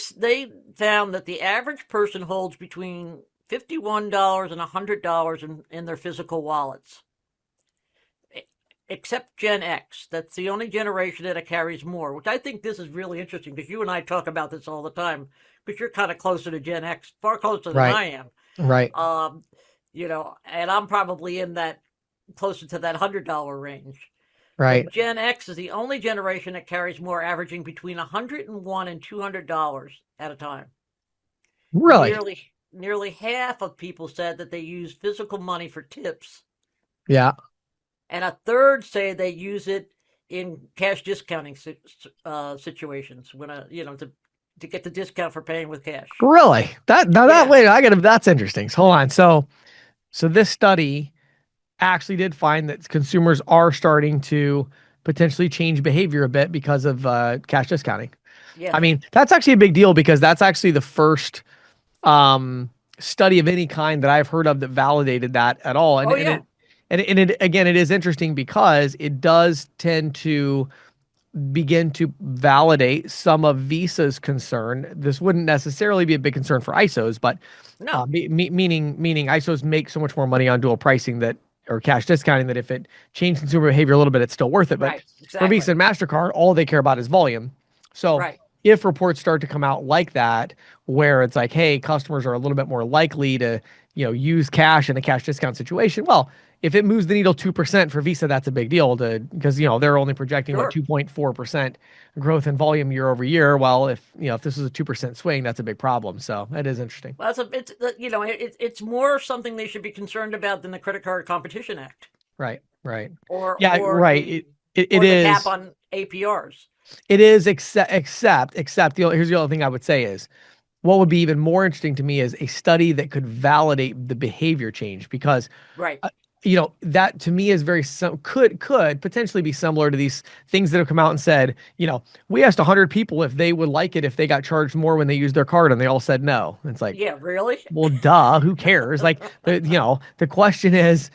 found that the average person holds between $51 and $100 in their physical wallets, except Gen X. That's the only generation that carries more, which I think this is really interesting because you and I talk about this all the time. Because you're kind of closer to Gen X, far closer than Right. I am. Right. And I'm probably in that closer to that $100 range. Right. But Gen X is the only generation that carries more, averaging between $101 and $200 at a time. Really? Nearly half of people said that they use physical money for tips, Yeah. and a third say they use it in cash discounting situations when to get the discount for paying with cash. Really? That Yeah, wait, that's interesting. So hold on. So this study actually did find that consumers are starting to potentially change behavior a bit because of cash discounting. I yes. mean, that's actually a big deal because that's actually the first study of any kind that I've heard of that validated that at all. Oh yeah, And it again, it is interesting because it does tend to begin to validate some of Visa's concern. This wouldn't necessarily be a big concern for ISOs, but no, meaning ISOs make so much more money on dual pricing that or cash discounting that if it changed consumer behavior a little bit, it's still worth it. But right, for Visa exactly, and MasterCard, all they care about is volume. So right, if reports start to come out like that, where it's like, hey, customers are a little bit more likely to, use cash in a cash discount situation, well, if it moves the needle 2% for Visa, that's a big deal because they're only projecting what sure. 2.4% growth in volume year over year. Well, if this is a 2% swing, that's a big problem. So that is interesting. Well, it's more something they should be concerned about than the Credit Card Competition Act Right, right. or Yeah, or right. the It or the cap is. on APRs. It is except here's the other thing I would say is what would be even more interesting to me is a study that could validate the behavior change because Right. uh, that to me is very could potentially be similar to these things that have come out and said, we asked 100 people if they would like it if they got charged more when they used their card and they all said no. It's like, Yeah, really? well, duh, who cares? Like the question is,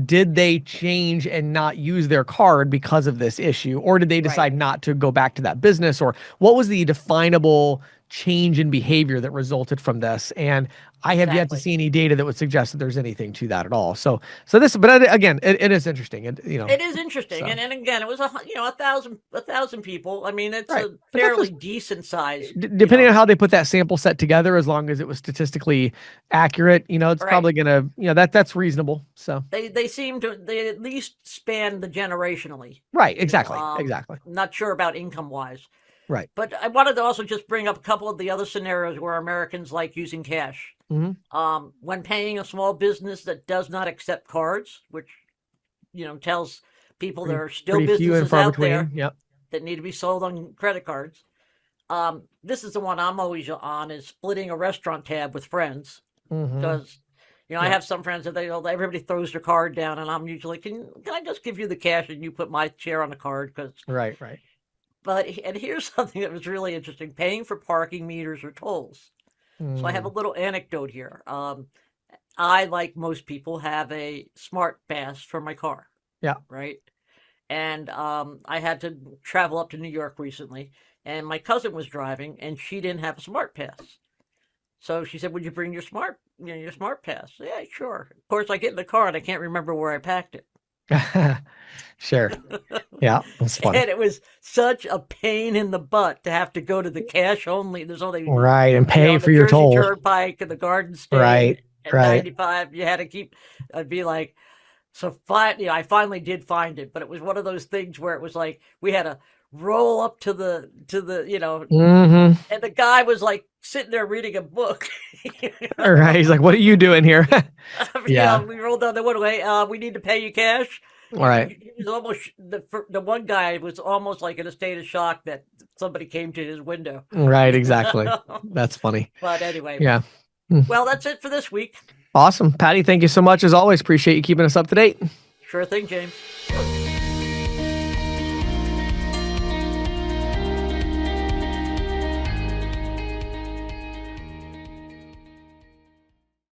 did they change and not use their card because of this issue? Or did they Right. decide not to go back to that business? Or what was the definable change in behavior that resulted from this? And I have yet to Exactly. see any data that would suggest that there's anything to that at all. But again, it is interesting. It is interesting, So and again, it was a thousand people. I mean, it's right. a But that's fairly just decent size. depending on how they put that sample set together, as long as it was statistically accurate, it's Right? probably gonna, that's reasonable. So They seem to they at least span the generationally. right, exactly. Not sure about income wise, Right. but I wanted to also just bring up a couple of the other scenarios where Americans like using cash. Hmm. When paying a small business that does not accept cards, which tells people there are still Pretty few and businesses far out between. there Yep. that need to be sold on credit cards. This is the one I'm always on is splitting a restaurant tab with friends Hmm. because I Yep. have some friends that everybody throws their card down and I'm usually can I just give you the cash and you put my share on the card because Right. and here's something that was really interesting: paying for parking meters or tolls. So I have a Mm. little anecdote here. I, like most people, have a smart pass for my car, Yeah. right? And I had to travel up to New York recently, and my cousin was driving, and she didn't have a smart pass. So she said, "Would you bring your smart pass?" Yeah, sure. Of course, I get in the car and I can't remember where I packed it, Sure. Yeah. That's funny. and it was such a pain in the butt to have to go to the cash only. There's only Right. And pay on the for your Jersey toll. Turnpike and the Garden State Right. at Right. 95. You had to keep. I'd be like, so I finally did find it, but it was one of those things where it was like we had to roll up to the Hmm. and the guy was like sitting there reading a book. All right. He's like, what are you doing here? Yeah. We rolled down the window. We need to pay you cash. All right. He was almost the one guy was almost like in a state of shock that somebody came to his window. Right. Exactly. That's funny. But anyway, Yeah. well, that's it for this week. Awesome. Patty, thank you so much. As always, appreciate you keeping us up to date. Sure thing, James.